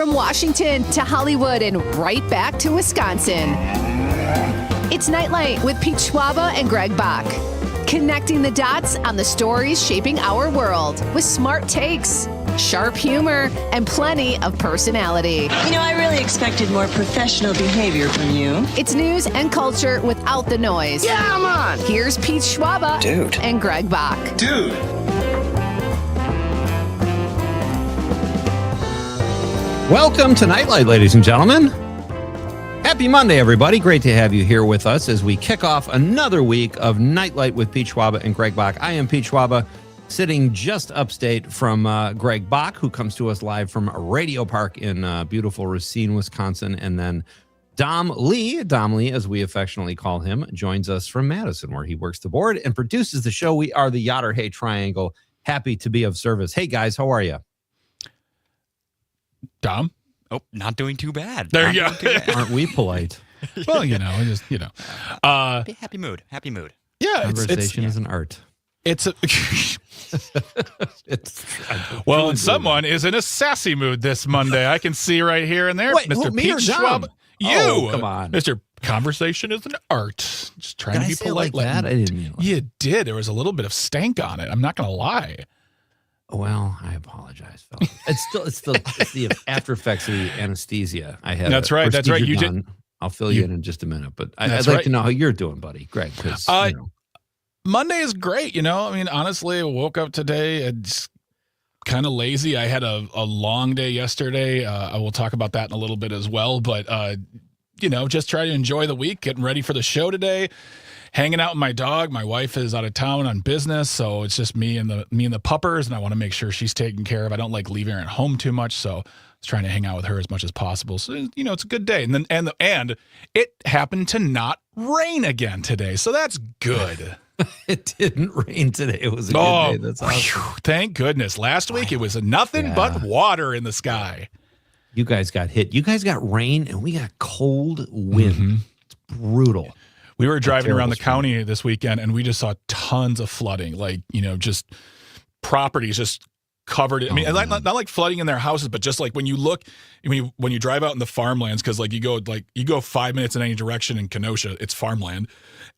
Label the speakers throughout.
Speaker 1: From Washington to Hollywood and right back to Wisconsin. It's Nite Lite with Pete Schwaba and Greg Bach. Connecting the dots on the stories shaping our world with smart takes, sharp humor, and plenty of personality.
Speaker 2: You know, I really expected more professional behavior from you.
Speaker 1: It's news and culture without the noise.
Speaker 3: Yeah, I'm on.
Speaker 1: Here's Pete Schwaba and Greg Bach.
Speaker 3: Dude.
Speaker 4: Welcome to Nite Lite, ladies and gentlemen. Happy Monday, everybody. Great to have you here with us as we kick off another week of Nite Lite with Pete Schwaba and Greg Bach. I am Pete Schwaba, sitting just upstate from Greg Bach, who comes to us live from Radio Park in beautiful Racine, Wisconsin. And then Dom Lee, as we affectionately call him, joins us from Madison, where he works the board and produces the show. We are the Yotter Hay Triangle. Happy to be of service. Hey, guys, how are you?
Speaker 5: Dom?
Speaker 6: Oh, not doing too bad.
Speaker 5: There you go.
Speaker 4: Aren't we polite?
Speaker 5: Well,
Speaker 6: Happy mood.
Speaker 5: Yeah,
Speaker 4: Conversation is an art.
Speaker 5: It's a well, and someone is in a sassy mood this Monday. I can see right here and there.
Speaker 4: Wait,
Speaker 5: Mr.
Speaker 4: me
Speaker 5: Pete
Speaker 4: or
Speaker 5: Schwab.
Speaker 4: Dom?
Speaker 5: You,
Speaker 4: Oh, come on.
Speaker 5: Mr. Conversation is an art. Just trying to be
Speaker 4: say it
Speaker 5: polite.
Speaker 4: like that? I didn't mean it like
Speaker 5: You did. There was a little bit of stank on it. I'm not going to lie.
Speaker 4: Well, I apologize, fellas. It's the after effects of the anesthesia I had.
Speaker 5: That's right. That's right. You did.
Speaker 4: I'll fill you in just a minute, but I'd
Speaker 5: That's
Speaker 4: like
Speaker 5: right.
Speaker 4: to know how you're doing, buddy, Greg. 'Cause,
Speaker 5: Monday is great. I mean, honestly, I woke up today. It's kind of lazy. I had a long day yesterday. I will talk about that in a little bit as well. But, just try to enjoy the week, getting ready for the show today, hanging out with my dog. My wife is out of town on business, so it's just me and the puppers, and I want to make sure she's taken care of. I don't like leaving her at home too much, so I was trying to hang out with her as much as possible. So, it's a good day. And then and it happened to not rain again today, so that's good.
Speaker 4: it didn't rain today. It was a good day. That's awesome.
Speaker 5: Thank goodness. Last week it was nothing but water in the sky.
Speaker 4: You guys got hit. You guys got rain, and we got cold wind.
Speaker 5: Mm-hmm.
Speaker 4: It's brutal.
Speaker 5: We were driving around the
Speaker 4: spring.
Speaker 5: county this weekend, and we just saw tons of flooding, just properties just covered. I mean, not like flooding in their houses, but just like when you look, when you drive out in the farmlands, because you go 5 minutes in any direction in Kenosha, it's farmland,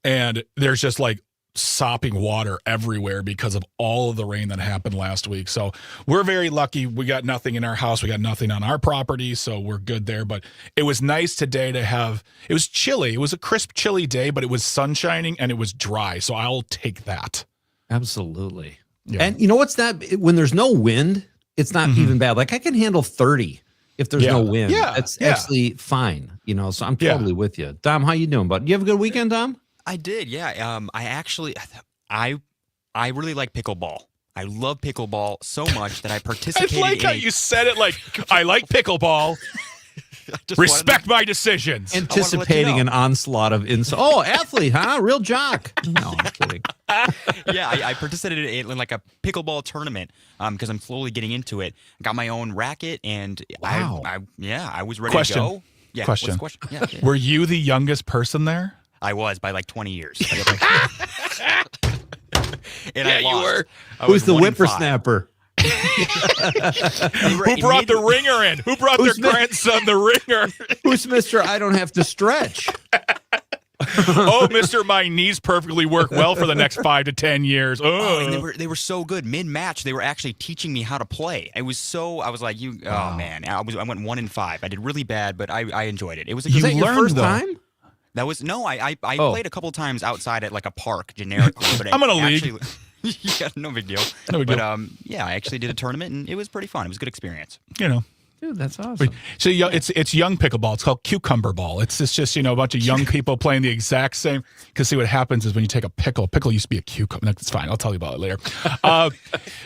Speaker 5: and there's just like sopping water everywhere because of all of the rain that happened last week. So we're very lucky. We got nothing in our house. We got nothing on our property. So we're good there. But it was nice today to have, it was chilly. It was a crisp, chilly day, but it was sun shining and it was dry. So I'll take that.
Speaker 4: Absolutely.
Speaker 5: Yeah.
Speaker 4: And you know what's that? When there's no wind, it's not even bad. Like I can handle 30 if there's no wind.
Speaker 5: Yeah.
Speaker 4: That's actually fine. So I'm totally with you. Dom, how you doing, bud? You have a good weekend, Dom?
Speaker 6: I did, yeah. I really like pickleball. I love pickleball so much that I participated.
Speaker 5: I like how you said it. Like I like pickleball. Respect my decisions.
Speaker 4: Anticipating an onslaught of insults. Oh, athlete, huh? Real jock. No, I'm kidding.
Speaker 6: Yeah, I participated in like a pickleball tournament because I'm slowly getting into it. Got my own racket, and
Speaker 4: Wow.
Speaker 6: I was ready to go. Yeah,
Speaker 5: Question.
Speaker 6: what's the question? Yeah.
Speaker 5: Were you the youngest person there?
Speaker 6: I was by like 20 years. And I lost.
Speaker 4: You were.
Speaker 6: I
Speaker 4: Who's
Speaker 6: was
Speaker 4: the
Speaker 6: 1-5.
Speaker 4: whippersnapper?
Speaker 5: Who brought the ringer in? Who brought their grandson the ringer?
Speaker 4: Who's Mr. I don't have to stretch?
Speaker 5: Oh, Mr. My knees perfectly work well for the next 5 to 10 years.
Speaker 6: Oh, and they were so good. Mid-match, they were actually teaching me how to play. I was like, man. I went 1-5. I did really bad, but I enjoyed it. It was a
Speaker 4: Was
Speaker 6: good
Speaker 4: that your first time?
Speaker 6: That was I played a couple times outside at like a park generically. But
Speaker 5: I'm in a league.
Speaker 6: Yeah, no big deal.
Speaker 5: No big deal.
Speaker 6: But I actually did a tournament and it was pretty fun. It was a good experience.
Speaker 4: Dude, that's awesome.
Speaker 5: So it's young pickleball. It's called cucumber ball. It's just a bunch of young people playing the exact same. Because see what happens is when you take a pickle used to be a cucumber. That's fine. I'll tell you about it later.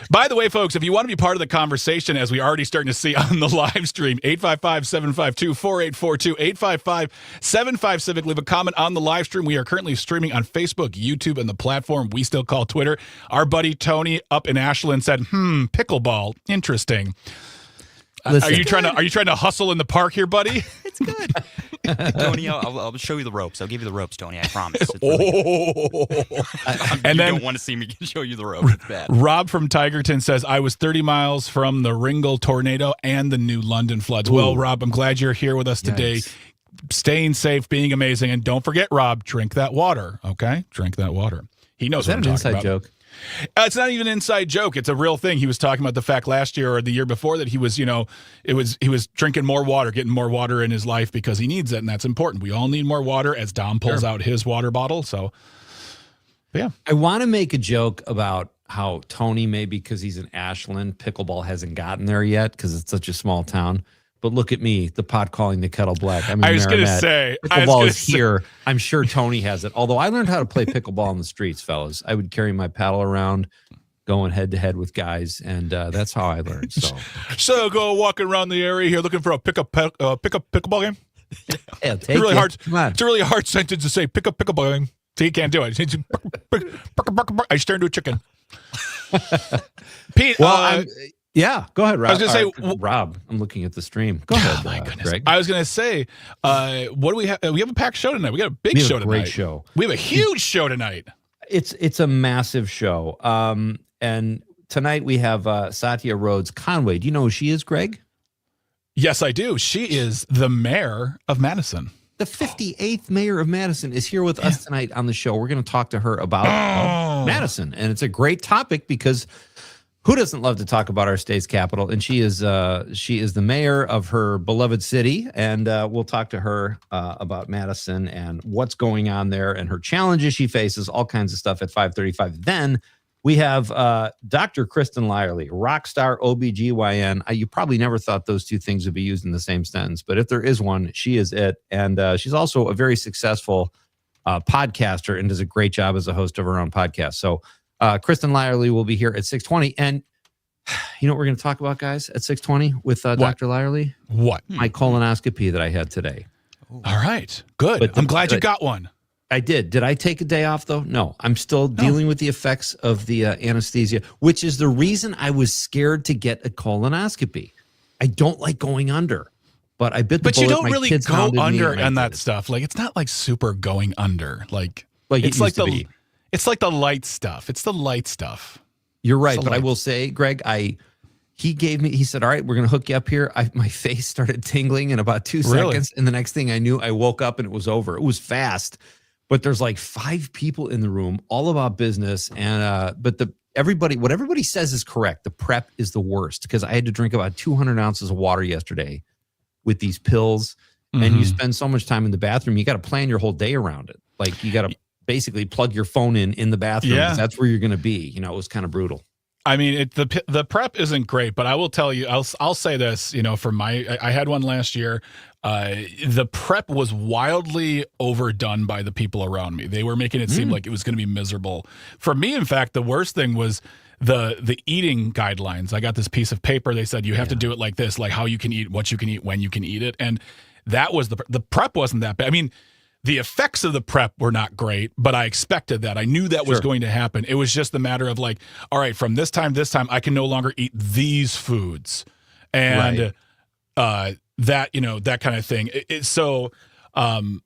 Speaker 5: By the way, folks, if you want to be part of the conversation, as we already starting to see on the live stream, 855-752-4842, 855-75-CIVIC. Leave a comment on the live stream. We are currently streaming on Facebook, YouTube, and the platform we still call Twitter. Our buddy Tony up in Ashland said, pickleball, interesting.
Speaker 4: Listen.
Speaker 5: Are you trying to hustle in the park here, buddy?
Speaker 6: It's good. Tony, I'll show you the ropes. I'll give you the ropes, Tony. I promise. It's really
Speaker 5: And
Speaker 6: you
Speaker 5: then
Speaker 6: don't want to see me show you the ropes. It's bad.
Speaker 5: Rob from Tigerton says, I was 30 miles from the Ringle tornado and the new London floods.
Speaker 4: Ooh.
Speaker 5: Well, Rob, I'm glad you're here with us today.
Speaker 4: Yikes.
Speaker 5: Staying safe, being amazing. And don't forget, Rob, drink that water, okay? Drink that water. He knows
Speaker 4: Is
Speaker 5: what
Speaker 4: that
Speaker 5: I'm
Speaker 4: an
Speaker 5: talking
Speaker 4: inside
Speaker 5: about.
Speaker 4: joke?
Speaker 5: It's not even an inside joke. It's a real thing. He was talking about the fact last year or the year before that he was, he was drinking more water, getting more water in his life because he needs it, and that's important. We all need more water as Dom pulls out his water bottle. So, yeah.
Speaker 4: I want to make a joke about how Tony, maybe because he's in Ashland, pickleball hasn't gotten there yet because it's such a small town. But look at me, the pot calling the kettle black. I'm in
Speaker 5: I was going to
Speaker 4: Merrimack.
Speaker 5: say.
Speaker 4: Pickleball is here. I'm sure Tony has it. Although I learned how to play pickleball in the streets, fellas. I would carry my paddle around, going head to head with guys, and that's how I learned.
Speaker 5: So go walking around the area here looking for a pickup pickleball game.
Speaker 4: Yeah, take
Speaker 5: It's really
Speaker 4: it.
Speaker 5: hard.
Speaker 4: Come on.
Speaker 5: It's a really hard sentence to say pickup pickleball game. So you can't do it. I just turned into a chicken. Pete,
Speaker 4: Well, yeah, go ahead, Rob.
Speaker 5: I was gonna say,
Speaker 4: Rob, I'm looking at the stream. Go ahead,
Speaker 5: my goodness.
Speaker 4: Greg.
Speaker 5: I was going to say, what do we have? We have a packed show tonight. We got a big
Speaker 4: We have
Speaker 5: show
Speaker 4: a
Speaker 5: tonight.
Speaker 4: great show.
Speaker 5: We have a huge show tonight.
Speaker 4: It's a massive show. And tonight we have Satya Rhodes Conway. Do you know who she is, Greg?
Speaker 5: Yes, I do. She is the mayor of Madison.
Speaker 4: The 58th mayor of Madison is here with us tonight on the show. We're going to talk to her about Madison, and it's a great topic because who doesn't love to talk about our state's capital? And she is the mayor of her beloved city, and we'll talk to her about Madison and what's going on there and her challenges she faces, all kinds of stuff at 5:35. Then we have Dr. Kristen Lyerly, rock star OBGYN. You probably never thought those two things would be used in the same sentence, but if there is one, she is it. And she's also a very successful podcaster and does a great job as a host of her own podcast. So Kristen Lyerly will be here at 6:20. And you know what we're going to talk about, guys, at 6:20 with Dr. Lyerly?
Speaker 5: What?
Speaker 4: My colonoscopy that I had today.
Speaker 5: All right. Good.
Speaker 4: But
Speaker 5: I'm glad you got one.
Speaker 4: I did. Did I take a day off, though? No. I'm still dealing with the effects of the anesthesia, which is the reason I was scared to get a colonoscopy. I don't like going under, but I bit the
Speaker 5: But you
Speaker 4: bullet.
Speaker 5: don't
Speaker 4: My
Speaker 5: really
Speaker 4: kids
Speaker 5: go
Speaker 4: hounded me
Speaker 5: under
Speaker 4: and I
Speaker 5: on that
Speaker 4: did it.
Speaker 5: stuff. Like, it's not like super going under. Like
Speaker 4: Like it
Speaker 5: it's like
Speaker 4: used to be.
Speaker 5: it's like the light stuff. It's the light stuff.
Speaker 4: You're right,
Speaker 5: So
Speaker 4: but I
Speaker 5: like-
Speaker 4: will say, Greg, he said, all right, we're going to hook you up here. My face started tingling in about 2
Speaker 5: Really?
Speaker 4: seconds. And the next thing I knew, I woke up and it was over. It was fast, but there's like 5 people in the room, all about business. And, but what everybody says is correct. The prep is the worst because I had to drink about 200 ounces of water yesterday with these pills. And you spend so much time in the bathroom. You got to plan your whole day around it. Like you got to basically plug your phone in the bathroom. 'Cause that's where you're going to be. It was kind of brutal.
Speaker 5: I mean, the prep isn't great, but I will tell you, I'll say this, I had one last year. The prep was wildly overdone by the people around me. They were making it seem like it was going to be miserable. For me, in fact, the worst thing was the eating guidelines. I got this piece of paper. They said, you have to do it like this, like how you can eat, what you can eat, when you can eat it. And that was the prep wasn't that bad. I mean, the effects of the prep were not great, but I expected that. I knew that was going to happen. It was just the matter of like, all right, from this time, I can no longer eat these foods. And that kind of thing. I'm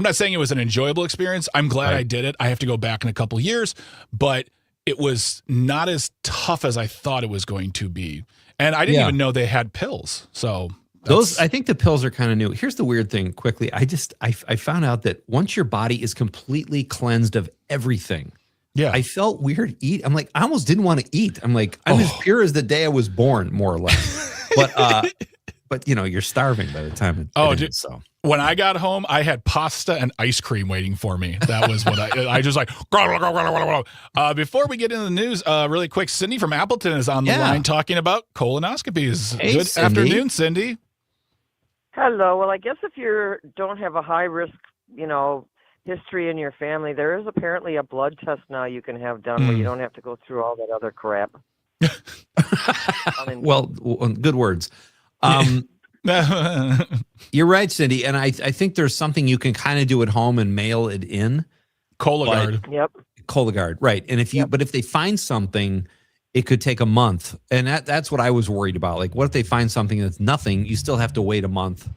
Speaker 5: not saying it was an enjoyable experience. I'm glad I did it. I have to go back in a couple years, but it was not as tough as I thought it was going to be. And I didn't even know they had pills. So
Speaker 4: I think the pills are kind of new. Here's the weird thing quickly. I found out that once your body is completely cleansed of everything, I felt weird I'm like, I almost didn't want to eat. I'm like, I'm as pure as the day I was born, more or less. But you're starving by the time it ends, so.
Speaker 5: When I got home, I had pasta and ice cream waiting for me. That was what I just like. Before we get into the news, really quick, Cindy from Appleton is on the line talking about colonoscopies.
Speaker 4: Hey,
Speaker 5: Good
Speaker 4: Cindy.
Speaker 5: afternoon, Cindy.
Speaker 3: Hello. Well, I guess if you don't have a high risk, history in your family, there is apparently a blood test now you can have done where you don't have to go through all that other crap.
Speaker 4: Well, good words. You're right, Cindy, and I think there's something you can kind of do at home and mail it in.
Speaker 5: Cologuard.
Speaker 3: Yep.
Speaker 4: Cologuard, right? And if they find something, it could take a month, and that's what I was worried about. Like, what if they find something that's nothing? You still have to wait a month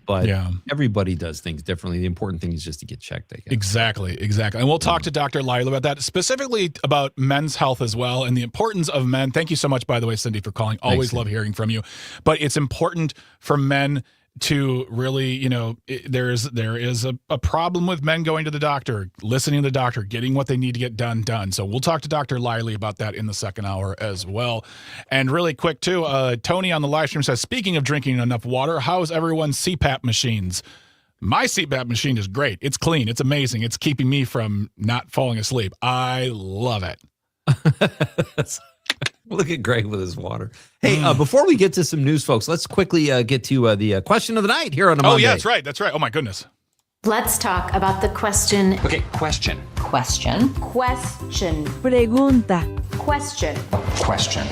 Speaker 4: but
Speaker 5: Yeah.
Speaker 4: everybody does things differently. The important thing is just to get checked, I guess.
Speaker 5: Exactly. And we'll talk to Dr. Lyle about that, specifically about men's health as well and the importance of men. Thank you so much, by the way, Cindy, for calling. Always love hearing from you. But it's important for men to really, there is a problem with men going to the doctor, listening to the doctor, getting what they need to get done. So we'll talk to Dr. Liley about that in the second hour as well. And really quick, too, Tony on the live stream says, speaking of drinking enough water, how's everyone's CPAP machines? My CPAP machine is great. It's clean. It's amazing. It's keeping me from not falling asleep. I love it.
Speaker 4: Look at Greg with his water. Hey, before we get to some news, folks, let's quickly get to the question of the night here on a Monday.
Speaker 5: Oh, yeah, that's right. Oh, my goodness.
Speaker 7: Let's talk about the question.
Speaker 8: Okay, question.
Speaker 7: Question.
Speaker 9: Pregunta.
Speaker 7: Question.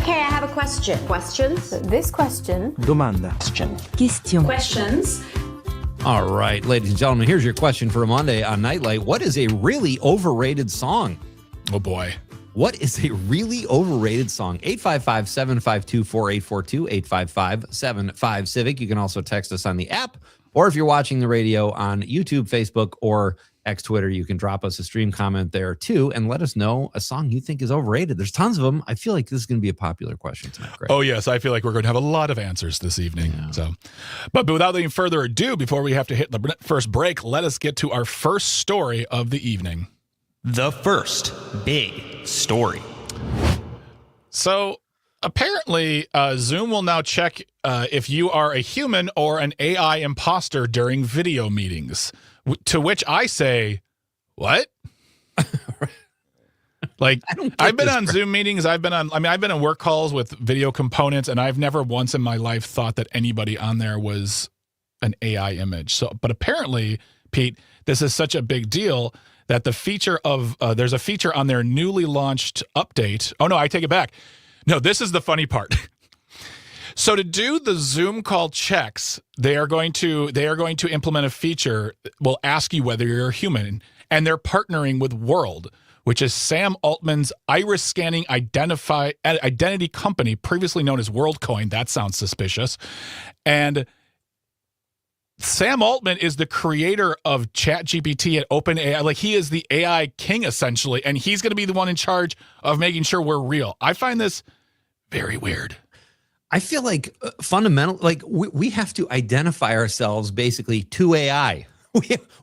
Speaker 8: Okay,
Speaker 7: I have a question. Questions?
Speaker 9: This question.
Speaker 8: Domanda. Question.
Speaker 7: Questions.
Speaker 4: All right, ladies and gentlemen, here's your question for a Monday on Nite Lite. What is a really overrated song?
Speaker 5: Oh, boy.
Speaker 4: What is a really overrated song? 855-752-4842, 855-75-CIVIC. You can also text us on the app, or if you're watching the radio on YouTube, Facebook, or X Twitter, you can drop us a stream comment there too and let us know a song you think is overrated. There's tons of them. I feel like this is going to be a popular question tonight, Greg.
Speaker 5: Oh, yes. I feel like we're going to have a lot of answers this evening. Yeah. But without any further ado, before we have to hit the first break, let us get to our first story of the evening.
Speaker 6: The first big story.
Speaker 5: So apparently, Zoom will now check if you are a human or an AI imposter during video meetings. To which I say, what? Like, I've been on Zoom meetings. I've been on work calls with video components, and I've never once in my life thought that anybody on there was an AI image. So, but apparently, Pete, this is such a big deal that the feature of there's a feature on their newly launched update. Oh, no, I take it back. No, this is the funny part. So to do the Zoom call checks, they are going to implement a feature that will ask you whether you're a human, and they're partnering with World, which is Sam Altman's iris scanning identity company, previously known as WorldCoin. That sounds suspicious. And Sam Altman is the creator of ChatGPT at OpenAI. Like, he is the AI king, essentially, and he's going to be the one in charge of making sure we're real. I find this very weird.
Speaker 4: I feel like fundamental, like we have to identify ourselves basically to AI.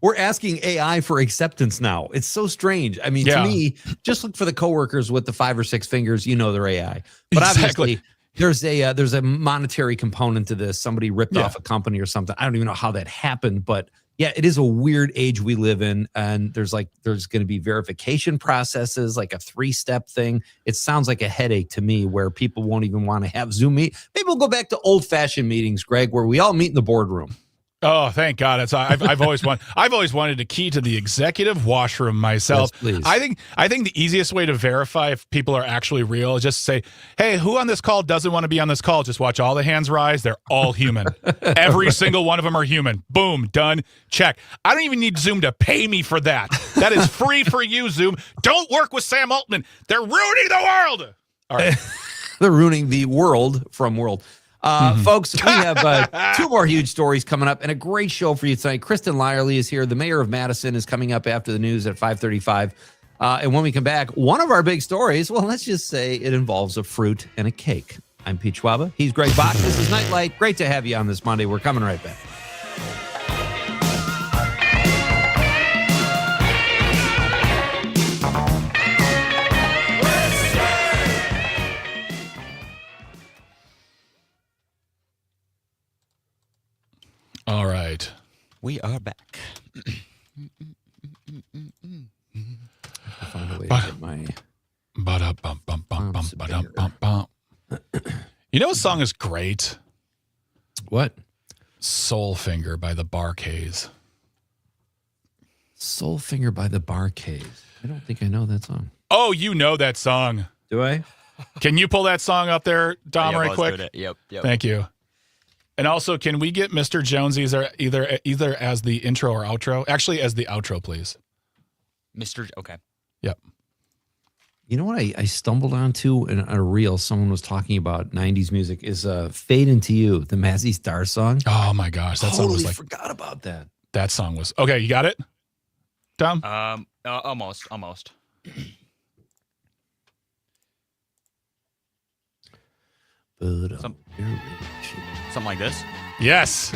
Speaker 4: We're asking AI for acceptance now. It's so strange. I mean, to me, just look for the coworkers with the 5 or 6 fingers. You know they're AI. But obviously, there's a monetary component to this. Somebody ripped off a company or something. I don't even know how that happened, but yeah, it is a weird age we live in, and there's going to be verification processes, like a 3-step thing. It sounds like a headache to me, where people won't even want to have Zoom meet. Maybe we'll go back to old-fashioned meetings, Greg, where we all meet in the boardroom.
Speaker 5: Oh, thank God! I've always wanted a key to the executive washroom myself.
Speaker 4: Yes, please.
Speaker 5: I think the easiest way to verify if people are actually real is just say, "Hey, who on this call doesn't want to be on this call?" Just watch all the hands rise. They're all human. Every single one of them are human. Boom, done. Check. I don't even need Zoom to pay me for that. That is free for you, Zoom. Don't work with Sam Altman. They're ruining the world. All right.
Speaker 4: They're ruining the world from World. Folks, we have 2 more huge stories coming up and a great show for you tonight. Kristen Lyerly is here. The mayor of Madison is coming up after the news at 5:35. And when we come back, one of our big stories, well, let's just say it involves a fruit and a cake. I'm Pete Schwaba. He's Greg Bach. This is Nite Lite. Great to have you on this Monday. We're coming right back.
Speaker 5: All right.
Speaker 6: We are back.
Speaker 4: Find a way to get my
Speaker 5: You know what song is great?
Speaker 4: What?
Speaker 5: Soulfinger by the Bar-Kays.
Speaker 4: Soulfinger by the Bar-Kays. I don't think I know that song.
Speaker 5: Oh, you know that song.
Speaker 4: Do I?
Speaker 5: Can you pull that song up there, Dom, right quick?
Speaker 6: Yep.
Speaker 5: Thank you. And also, can we get Mr. Jones either as the intro or outro? Actually, as the outro, please.
Speaker 6: Okay.
Speaker 5: Yep.
Speaker 4: You know what I stumbled onto in a reel? Someone was talking about 90s music is Fade Into You, the Mazzy Star song.
Speaker 5: Oh my gosh, that song was like
Speaker 4: forgot about that.
Speaker 5: that song was okay. You got it, Tom?
Speaker 6: Almost. Something like this.
Speaker 5: Yes.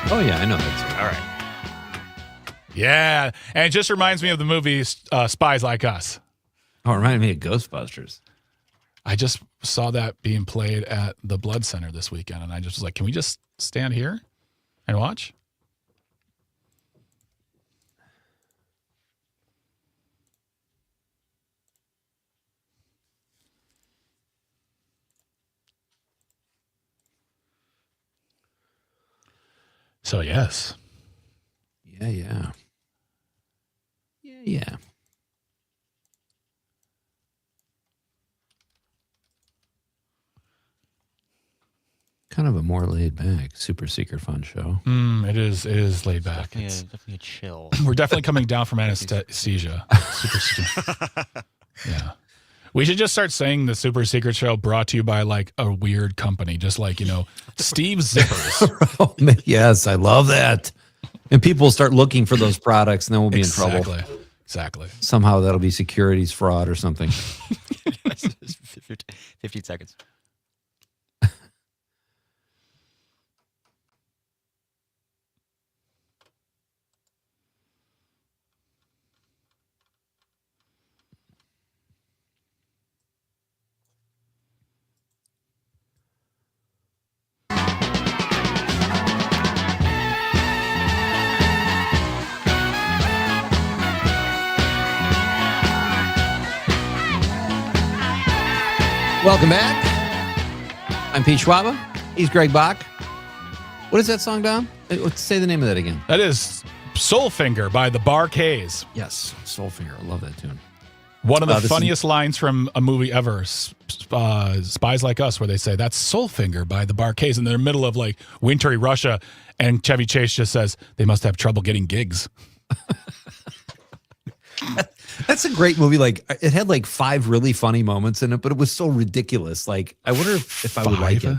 Speaker 4: Oh yeah, I know that song.
Speaker 6: All right.
Speaker 5: Yeah, and it just reminds me of the movie Spies Like Us.
Speaker 4: Oh, it reminded me of Ghostbusters.
Speaker 5: I just saw that being played at the Blood Center this weekend, and I just was like, can we just stand here and watch? So, yes.
Speaker 4: Yeah. Kind of a more laid back, super secret fun show.
Speaker 5: It is laid back.
Speaker 6: Definitely a chill.
Speaker 5: We're definitely coming down from anesthesia. Yeah. We should just start saying the Super Secret Show brought to you by like a weird company, just like, Steve Zippers.
Speaker 4: Oh, yes, I love that. And people will start looking for those products, and then we'll be in trouble.
Speaker 5: Exactly.
Speaker 4: Somehow that'll be securities fraud or something.
Speaker 6: 15 seconds.
Speaker 4: Welcome back. I'm Pete Schwaba. He's Greg Bach. What is that song, Dom? Let's say the name of that again.
Speaker 5: That is Soulfinger by the Bar K's.
Speaker 4: Yes, Soulfinger. I love that tune.
Speaker 5: One of the funniest lines from a movie ever, Spies Like Us, where they say, that's Soulfinger by the Bar K's. And they're in the middle of like wintry Russia. And Chevy Chase just says, they must have trouble getting gigs.
Speaker 4: That's a great movie. Like, it had like 5 really funny moments in it, but it was so ridiculous. Like, I wonder if I would like it.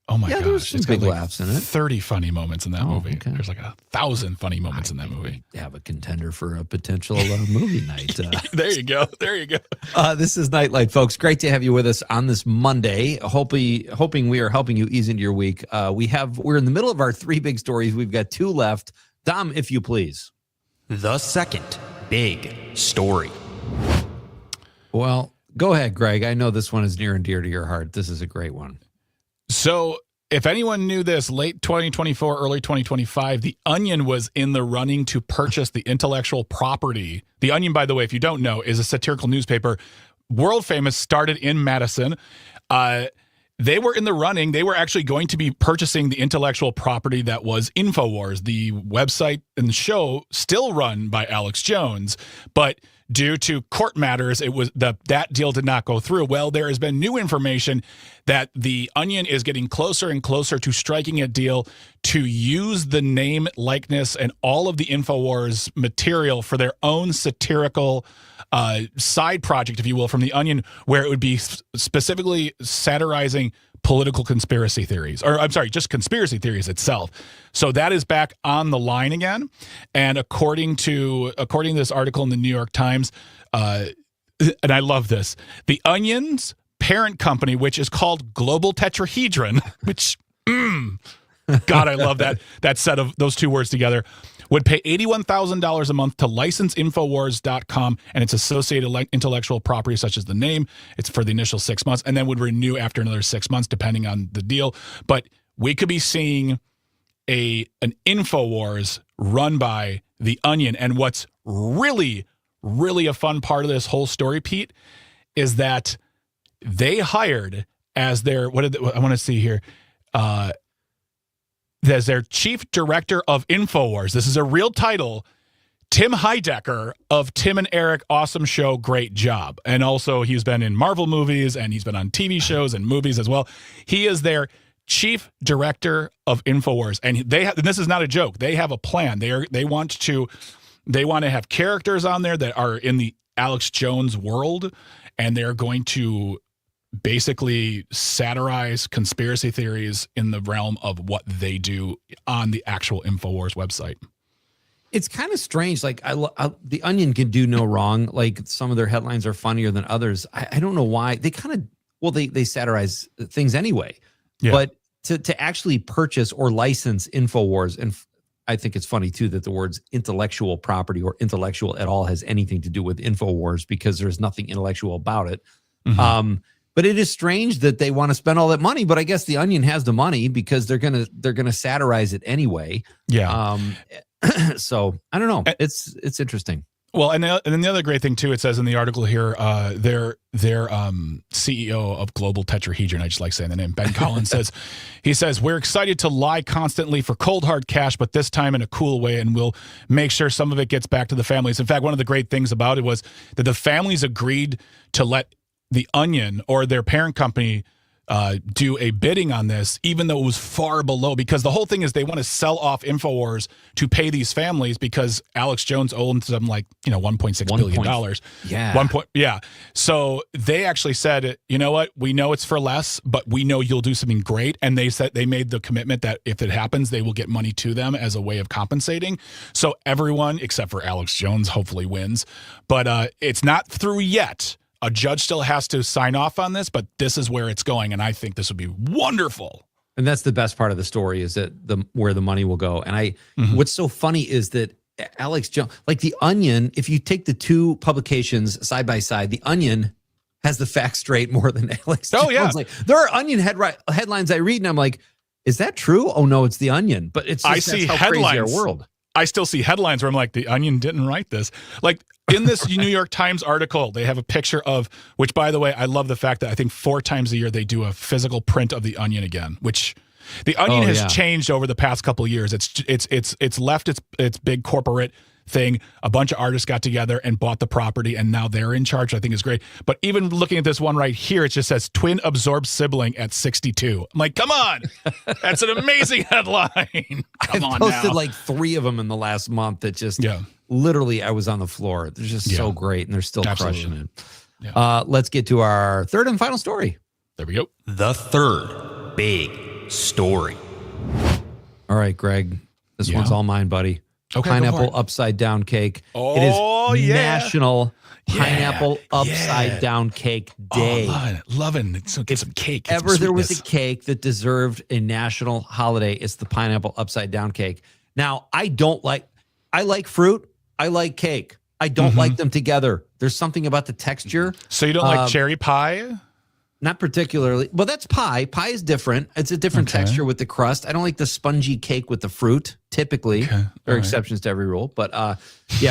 Speaker 5: Oh my
Speaker 4: Yeah,
Speaker 5: gosh.
Speaker 4: there was some
Speaker 5: It's got
Speaker 4: big
Speaker 5: like
Speaker 4: laughs in it.
Speaker 5: 30 funny moments in that movie.
Speaker 4: Okay.
Speaker 5: There's like 1,000 funny moments in that movie.
Speaker 4: Have a contender for a potential movie night.
Speaker 5: There you go.
Speaker 4: This is Nite Lite, folks. Great to have you with us on this Monday. Hoping we are helping you ease into your week. We're in the middle of our 3 big stories. We've got 2 left. Dom, if you please.
Speaker 6: The second big story.
Speaker 4: Well, go ahead, Greg. I know this one is near and dear to your heart. This is a great one.
Speaker 5: So if anyone knew this, late 2024, early 2025, The Onion was in the running to purchase the intellectual property. The Onion, by the way, if you don't know, is a satirical newspaper, world famous, started in Madison. They were in the running. They were actually going to be purchasing the intellectual property that was InfoWars, the website and the show still run by Alex Jones. But due to court matters, that deal did not go through. Well, there has been new information that The Onion is getting closer and closer to striking a deal to use the name, likeness, and all of the InfoWars material for their own satirical side project, if you will, from The Onion, where it would be specifically satirizing political conspiracy theories, or I'm sorry, just conspiracy theories itself. So that is back on the line again. And according to this article in the New York Times, and I love this, The Onion's parent company, which is called Global Tetrahedron, which, God, I love that set of those 2 words together, would pay $81,000 a month to license Infowars.com and its associated intellectual property, such as the name. It's for the initial 6 months, and then would renew after another 6 months, depending on the deal. But we could be seeing an Infowars run by The Onion. And what's really, really a fun part of this whole story, Pete, is that they hired as their, I want to see here, as their chief director of InfoWars. This is a real title, Tim Heidecker of Tim and Eric Awesome Show, Great Job. And also he's been in Marvel movies and he's been on TV shows and movies as well. He is their chief director of InfoWars. And and this is not a joke. They have a plan. They want to have characters on there that are in the Alex Jones world, and they're going to basically satirize conspiracy theories in the realm of what they do on the actual InfoWars website.
Speaker 4: It's kind of strange. Like the Onion can do no wrong. Like some of their headlines are funnier than others. I don't know why. They kind of, well, they satirize things anyway. Yeah. But to actually purchase or license InfoWars, and I think it's funny too that the words intellectual property or intellectual at all has anything to do with InfoWars, because there's nothing intellectual about it. Mm-hmm. But it is strange that they want to spend all that money. But I guess the Onion has the money because they're gonna satirize it anyway. Yeah. So I don't know. It's interesting.
Speaker 5: Well, and then the other great thing too, it says in the article here, their CEO of Global Tetrahedron, I just like saying the name, Ben Collins he says, we're excited to lie constantly for cold hard cash, but this time in a cool way, and we'll make sure some of it gets back to the families. In fact, one of the great things about it was that the families agreed to let the Onion or their parent company do a bidding on this, even though it was far below, because the whole thing is they want to sell off InfoWars to pay these families because Alex Jones owns them like, $1.6 billion. Yeah. So they actually said, you know what? We know it's for less, but we know you'll do something great. And they said they made the commitment that if it happens, they will get money to them as a way of compensating. So everyone except for Alex Jones hopefully wins, but it's not through yet. A judge still has to sign off on this, but this is where it's going, and I think this would be wonderful.
Speaker 4: And that's the best part of the story, is that where the money will go. And what's so funny is that Alex Jones, like the Onion, if you take the two publications side by side, the Onion has the facts straight more than Alex Jones. Oh yeah, like there are Onion headlines I read, and I'm like, is that true? Oh no, it's the Onion. But it's just,
Speaker 5: I see headlines. Crazy our world. I still see headlines where I'm like, the Onion didn't write this. Like in this New York Times article, they have a picture of, which by the way, I love the fact that I think 4 times a year they do a physical print of the Onion again, which the Onion has changed over the past couple of years. It's left its big corporate thing. A bunch of artists got together and bought the property, and now they're in charge. I think is great. But even looking at this one right here, it just says twin absorbed sibling at 62. I'm like, come on, that's an amazing headline. Come on,
Speaker 4: posted
Speaker 5: now.
Speaker 4: like 3 of them in the last month. That just literally, I was on the floor. They're just so great, and they're still crushing it. Yeah. Let's get to our third and final story.
Speaker 5: There we go.
Speaker 6: The third big story.
Speaker 4: All right, Greg, this one's all mine, buddy.
Speaker 5: Okay,
Speaker 4: pineapple upside down cake.
Speaker 5: Oh,
Speaker 4: it is National Pineapple Upside Down Cake Day.
Speaker 5: Oh, loving it. So get some cake.
Speaker 4: If ever there was a cake that deserved a national holiday, it's the pineapple upside down cake. Now, I like fruit. I like cake. I don't like them together. There's something about the texture.
Speaker 5: So you don't like cherry pie?
Speaker 4: Not particularly. Well, that's pie. Pie is different. It's a different texture with the crust. I don't like the spongy cake with the fruit, typically. There are exceptions to every rule. But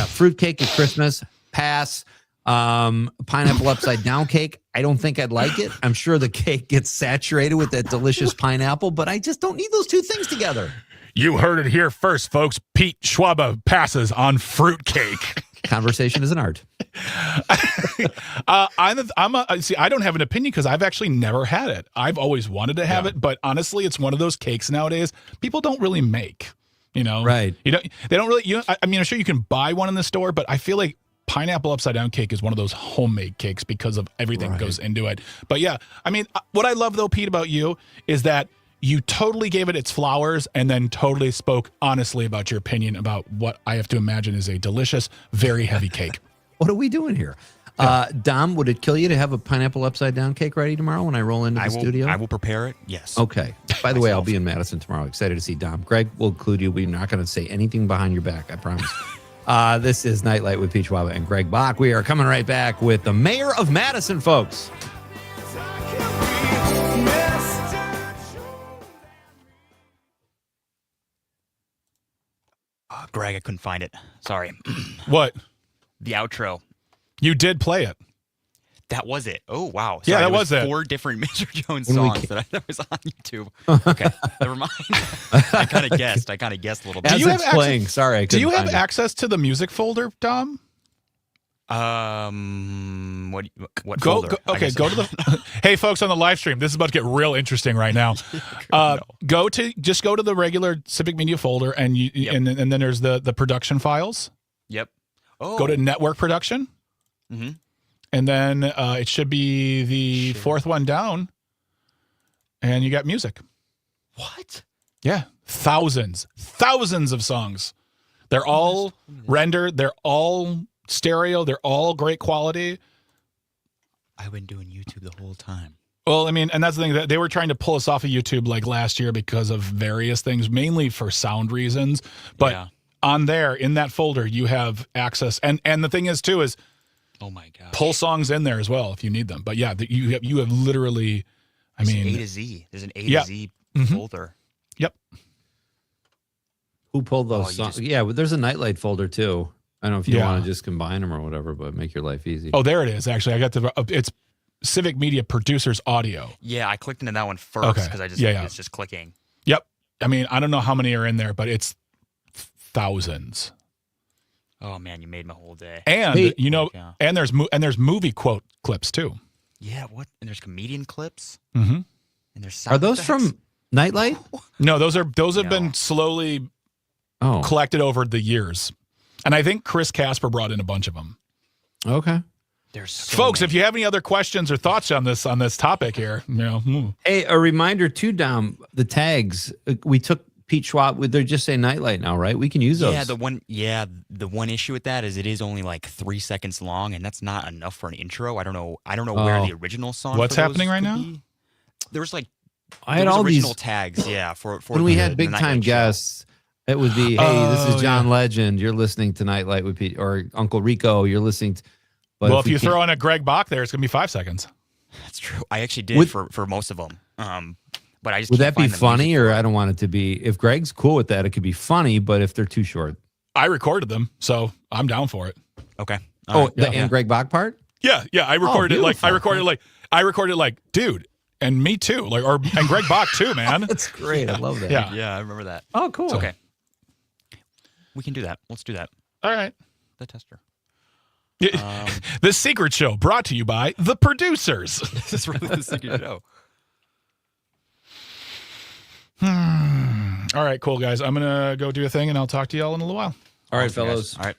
Speaker 4: fruit cake at Christmas, pass. Pineapple upside down cake, I don't think I'd like it. I'm sure the cake gets saturated with that delicious pineapple, but I just don't need those two things together.
Speaker 5: You heard it here first, folks. Pete Schwaba passes on fruit cake.
Speaker 4: Conversation is an art.
Speaker 5: I don't have an opinion because I've actually never had it. I've always wanted to have it, but honestly, it's one of those cakes nowadays people don't really make. Right? They don't really. I mean, I'm sure you can buy one in the store, but I feel like pineapple upside down cake is one of those homemade cakes because of everything that goes into it. But yeah, I mean, what I love though, Pete, about you is that you totally gave it its flowers and then totally spoke honestly about your opinion about what I have to imagine is a delicious, very heavy cake.
Speaker 4: What are we doing here? Dom, would it kill you to have a pineapple upside down cake ready tomorrow when I roll into the studio?
Speaker 6: I will prepare it, yes.
Speaker 4: Okay. By the way, I'll be in Madison tomorrow. Excited to see Dom. Greg, we'll include you. We're not going to say anything behind your back, I promise. This is Nite Lite with Pete Schwaba and Greg Bach. We are coming right back with the mayor of Madison, folks.
Speaker 6: Greg, I couldn't find it. Sorry.
Speaker 5: What?
Speaker 6: The outro.
Speaker 5: You did play it.
Speaker 6: That was it. Oh, wow. Sorry,
Speaker 5: yeah, that was it.
Speaker 6: 4 different Mr. Jones songs that was on YouTube. Okay, never mind. I kind of guessed. I guessed a little bit.
Speaker 4: Do you have playing? Sorry,
Speaker 5: do you have access to the music folder, Dom?
Speaker 6: What
Speaker 5: go
Speaker 6: folder?
Speaker 5: Go to the. Hey, folks on the live stream, this is about to get real interesting right now. Go to the regular Civic Media folder, and and then there's the production files.
Speaker 6: Yep. Oh.
Speaker 5: Go to network production.
Speaker 6: Mm-hmm.
Speaker 5: And then it should be the fourth one down. And you got music.
Speaker 6: What?
Speaker 5: Yeah. Thousands of songs. They're all rendered. They're all stereo. They're all great quality.
Speaker 6: I've been doing YouTube the whole time.
Speaker 5: Well, I mean, and that's the thing, that they were trying to pull us off of YouTube like last year because of various things, mainly for sound reasons. But on there, in that folder, you have access. And the thing is, too, is
Speaker 6: oh my god,
Speaker 5: pull songs in there as well if you need them. But yeah, you have literally,
Speaker 6: A to Z. There's an A to Z folder.
Speaker 5: Yep.
Speaker 4: Who pulled those songs? Yeah, but there's a Nite Lite folder too. I don't know if you want to just combine them or whatever, but make your life easy.
Speaker 5: Oh, there it is. Actually, I got it's Civic Media Producers Audio.
Speaker 6: Yeah, I clicked into that one first because I just it's just clicking.
Speaker 5: Yep. I mean, I don't know how many are in there, but it's thousands.
Speaker 6: Oh man, you made my whole day.
Speaker 5: And and there's movie quote clips too.
Speaker 6: Yeah, what? And there's comedian clips.
Speaker 5: Mm-hmm.
Speaker 6: And there's sound
Speaker 4: Are those
Speaker 6: effects?
Speaker 4: from Nite Lite?
Speaker 5: No, those have been slowly collected over the years. And I think Chris Casper brought in a bunch of them.
Speaker 4: Okay.
Speaker 6: There's so
Speaker 5: folks,
Speaker 6: many.
Speaker 5: if you have any other questions or thoughts on this topic here,
Speaker 4: Hey, a reminder too, Dom, the tags, we took Pete Schwab, they just say Nite Lite now, right? We can use those.
Speaker 6: Yeah, the one issue with that is it is only like 3 seconds long, and that's not enough for an intro. I don't know where the original song.
Speaker 5: What's
Speaker 6: for those
Speaker 5: happening right now?
Speaker 6: be. There was like
Speaker 4: I had all
Speaker 6: original
Speaker 4: these
Speaker 6: tags. Yeah, for
Speaker 4: when we had
Speaker 6: the
Speaker 4: big
Speaker 6: Nite
Speaker 4: time
Speaker 6: Lite show.
Speaker 4: guests. It would be, hey, this is John Legend. You're listening to Nite Lite with Pete, or Uncle Rico. You're listening to. But
Speaker 5: well, if you throw in a Greg Bach there, it's gonna be 5 seconds.
Speaker 6: That's true. I actually did for most of them. But I just
Speaker 4: would
Speaker 6: can't
Speaker 4: that be
Speaker 6: find the
Speaker 4: funny,
Speaker 6: music
Speaker 4: or
Speaker 6: for it.
Speaker 4: I don't want it to be? If Greg's cool with that, it could be funny. But if they're too short,
Speaker 5: I recorded them, so I'm down for it.
Speaker 6: Okay.
Speaker 4: And Greg Bach part?
Speaker 5: Yeah. I recorded
Speaker 4: beautiful.
Speaker 5: I recorded like, dude, and me too, and Greg Bach too, man.
Speaker 4: That's great. I love that.
Speaker 6: Yeah, I remember that.
Speaker 4: Oh, cool.
Speaker 6: It's okay. We can do that. Let's do that.
Speaker 5: All right.
Speaker 6: The tester.
Speaker 5: The Secret Show brought to you by the producers.
Speaker 6: This is really the secret show.
Speaker 5: All right, cool, guys. I'm going to go do a thing, and I'll talk to y'all in a little while.
Speaker 4: All right, fellas.
Speaker 6: All right.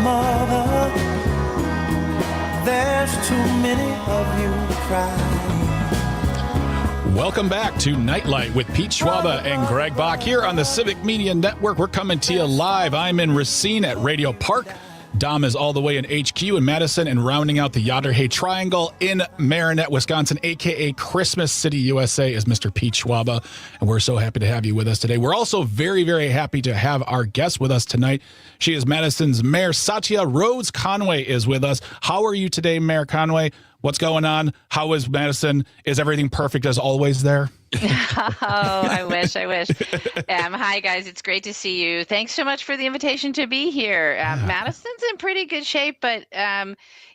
Speaker 9: Mother, there's too many of you crying.
Speaker 5: Welcome back to Nite Lite with Pete Schwaba and Greg Bach here on the Civic Media Network. We're coming to you live. I'm in Racine at Radio Park. Dom is all the way in HQ in Madison, and rounding out the Yodderhay Triangle in Marinette, Wisconsin, a.k.a. Christmas City, USA, is Mr. Pete Schwaba, and we're so happy to have you with us today. We're also very, very happy to have our guest with us tonight. She is Madison's Mayor. Satya Rhodes Conway is with us. How are you today, Mayor Conway? What's going on? How is Madison? Is everything perfect as always there?
Speaker 10: I wish. Hi, guys. It's great to see you. Thanks so much for the invitation to be here. Madison's in pretty good shape, but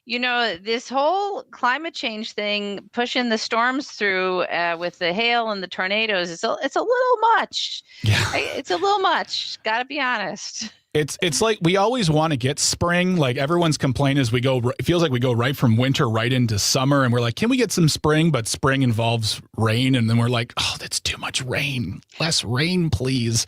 Speaker 10: this whole climate change thing, pushing the storms through with the hail and the tornadoes, it's a little much.
Speaker 5: Yeah.
Speaker 10: It's a little much. Got to be honest.
Speaker 5: It's like we always want to get spring. Like everyone's complaint is it feels like we go right from winter right into summer, and we're like, can we get some spring? But spring involves rain, and then we're like, oh, that's too much rain. Less rain, please.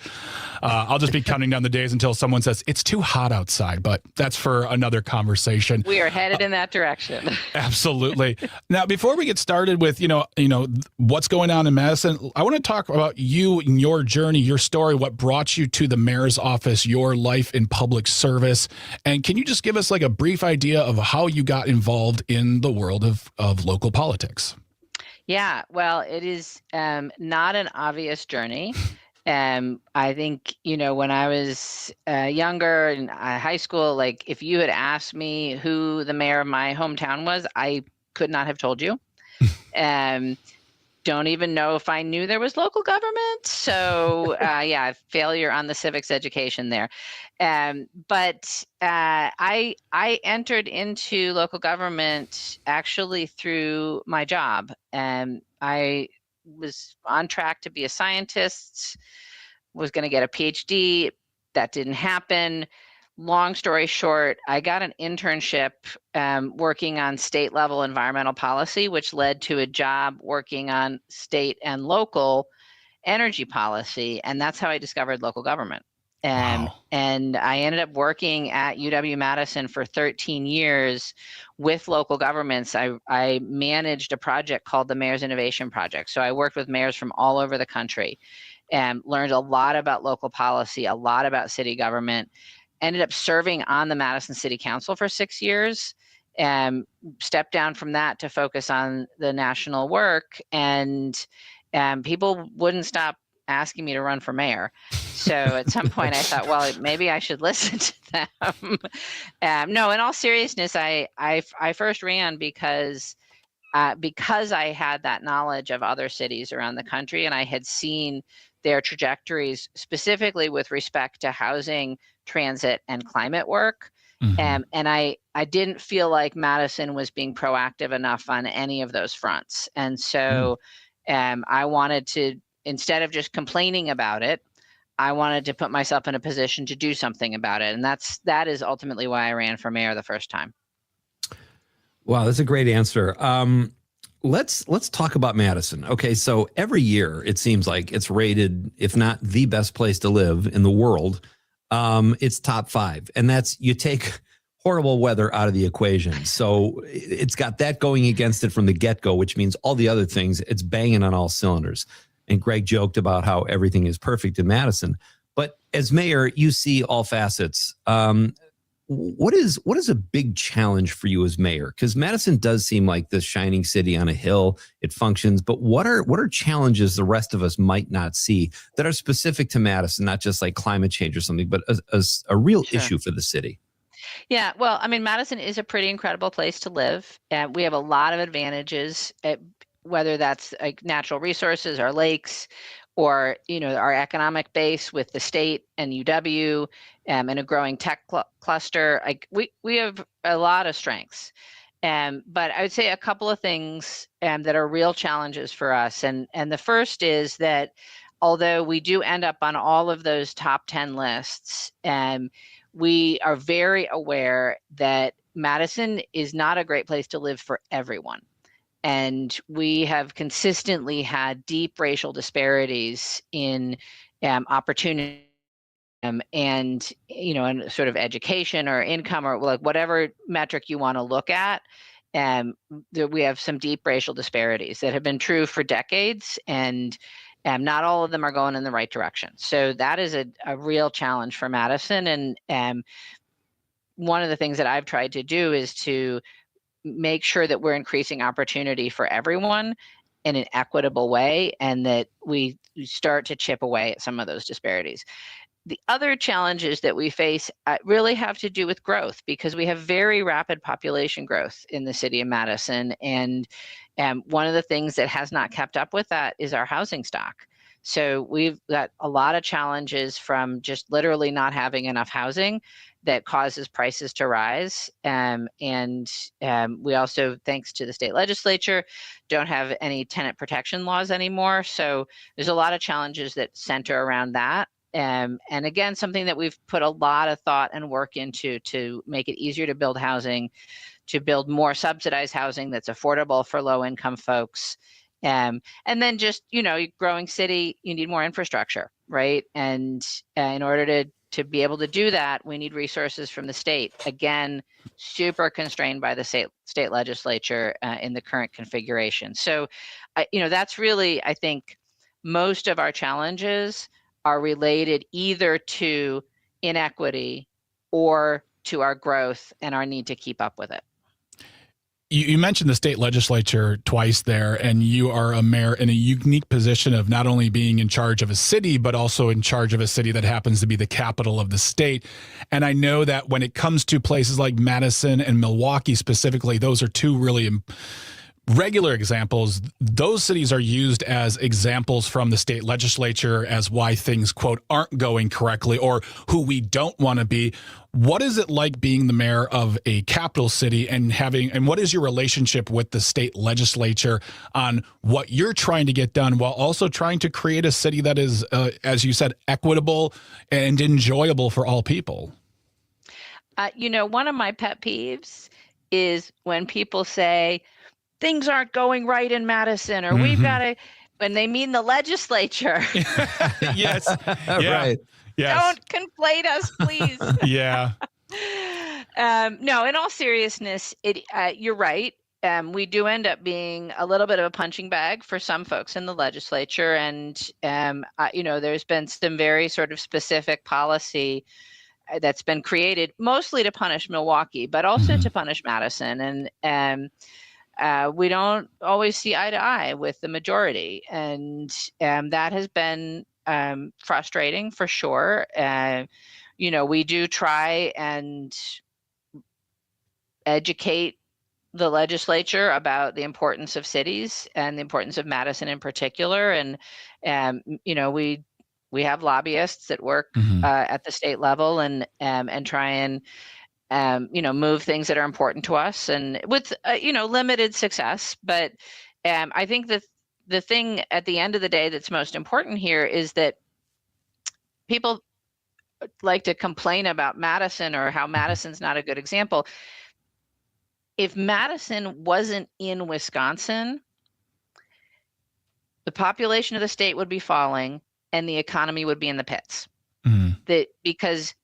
Speaker 5: I'll just be counting down the days until someone says it's too hot outside, but that's for another conversation.
Speaker 10: We are headed in that direction.
Speaker 5: Absolutely. Now, before we get started with, what's going on in Madison, I want to talk about you and your journey, your story, what brought you to the mayor's office, your life in public service. And can you just give us like a brief idea of how you got involved in the world of local politics?
Speaker 10: Yeah, well, it is not an obvious journey. I think, when I was younger in high school, like if you had asked me who the mayor of my hometown was, I could not have told you. Don't even know if I knew there was local government. So failure on the civics education there. But I entered into local government actually through my job. I was on track to be a scientist, was going to get a PhD. That didn't happen. Long story short, I got an internship working on state level environmental policy, which led to a job working on state and local energy policy. And that's how I discovered local government.
Speaker 5: Wow.
Speaker 10: And I ended up working at UW-Madison for 13 years with local governments. I managed a project called the Mayor's Innovation Project. So I worked with mayors from all over the country and learned a lot about local policy, a lot about city government. Ended up serving on the Madison City Council for 6 years, and stepped down from that to focus on the national work. And people wouldn't stop asking me to run for mayor. So at some point I thought, well, maybe I should listen to them. No, in all seriousness, I first ran because I had that knowledge of other cities around the country, and I had seen their trajectories specifically with respect to housing, transit, and climate work.
Speaker 5: Mm-hmm.
Speaker 10: And I didn't feel like Madison was being proactive enough on any of those fronts. And so I wanted to, instead of just complaining about it, I wanted to put myself in a position to do something about it. And that is ultimately why I ran for mayor the first time.
Speaker 4: Wow, that's a great answer. Let's talk about Madison. Okay, so every year it seems like it's rated, if not the best place to live in the world, it's top 5. And that's, you take horrible weather out of the equation. So it's got that going against it from the get-go, which means all the other things, it's banging on all cylinders. And Greg joked about how everything is perfect in Madison. But as mayor, you see all facets. What is a big challenge for you as mayor? Because Madison does seem like this shining city on a hill. It functions, but what are challenges the rest of us might not see that are specific to Madison, not just like climate change or something, but as a real issue for the city?
Speaker 10: Yeah, well, I mean, Madison is a pretty incredible place to live. We have a lot of advantages, whether that's like natural resources, our lakes, or our economic base with the state and UW, and a growing tech cluster. Like we have a lot of strengths. But I would say a couple of things that are real challenges for us. And the first is that although we do end up on all of those top 10 lists, we are very aware that Madison is not a great place to live for everyone. And we have consistently had deep racial disparities in opportunity and in sort of education or income or like whatever metric you want to look at. We have some deep racial disparities that have been true for decades, and not all of them are going in the right direction. So that is a real challenge for Madison. And one of the things that I've tried to do is to make sure that we're increasing opportunity for everyone in an equitable way, and that we start to chip away at some of those disparities. the other challenges that we face really have to do with growth, because we have very rapid population growth in the city of Madison. And one of the things that has not kept up with that is our housing stock. So we've got a lot of challenges from just literally not having enough housing that causes prices to rise. And we also, thanks to the state legislature, don't have any tenant protection laws anymore. So there's a lot of challenges that center around that. And again, something that we've put a lot of thought and work into to make it easier to build housing, to build more subsidized housing that's affordable for low income folks. And then just, growing city, you need more infrastructure, right? And in order to be able to do that, we need resources from the state. Again, super constrained by the state legislature in the current configuration. So, that's really, I think, most of our challenges are related either to inequity or to our growth and our need to keep up with it.
Speaker 5: You mentioned the state legislature twice there, and you are a mayor in a unique position of not only being in charge of a city, but also in charge of a city that happens to be the capital of the state. And I know that when it comes to places like Madison and Milwaukee specifically, those are two really regular examples. Those cities are used as examples from the state legislature as why things, quote, aren't going correctly or who we don't want to be. What is it like being the mayor of a capital city and what is your relationship with the state legislature on what you're trying to get done while also trying to create a city that is, as you said, equitable and enjoyable for all people?
Speaker 10: One of my pet peeves is when people say, things aren't going right in Madison, or we've got to, when they mean the legislature.
Speaker 5: Yes.
Speaker 4: Right.
Speaker 5: Yes.
Speaker 10: Don't conflate us, please.
Speaker 5: Yeah.
Speaker 10: No, in all seriousness, you're right. We do end up being a little bit of a punching bag for some folks in the legislature. And, there's been some very sort of specific policy that's been created mostly to punish Milwaukee, but also to punish Madison. And, we don't always see eye to eye with the majority, and that has been frustrating for sure. We do try and educate the legislature about the importance of cities and the importance of Madison in particular. And we have lobbyists that work at the state level and try and move things that are important to us, and with, limited success. But I think that the thing at the end of the day that's most important here is that people like to complain about Madison or how Madison's not a good example. If Madison wasn't in Wisconsin, the population of the state would be falling and the economy would be in the pits. Because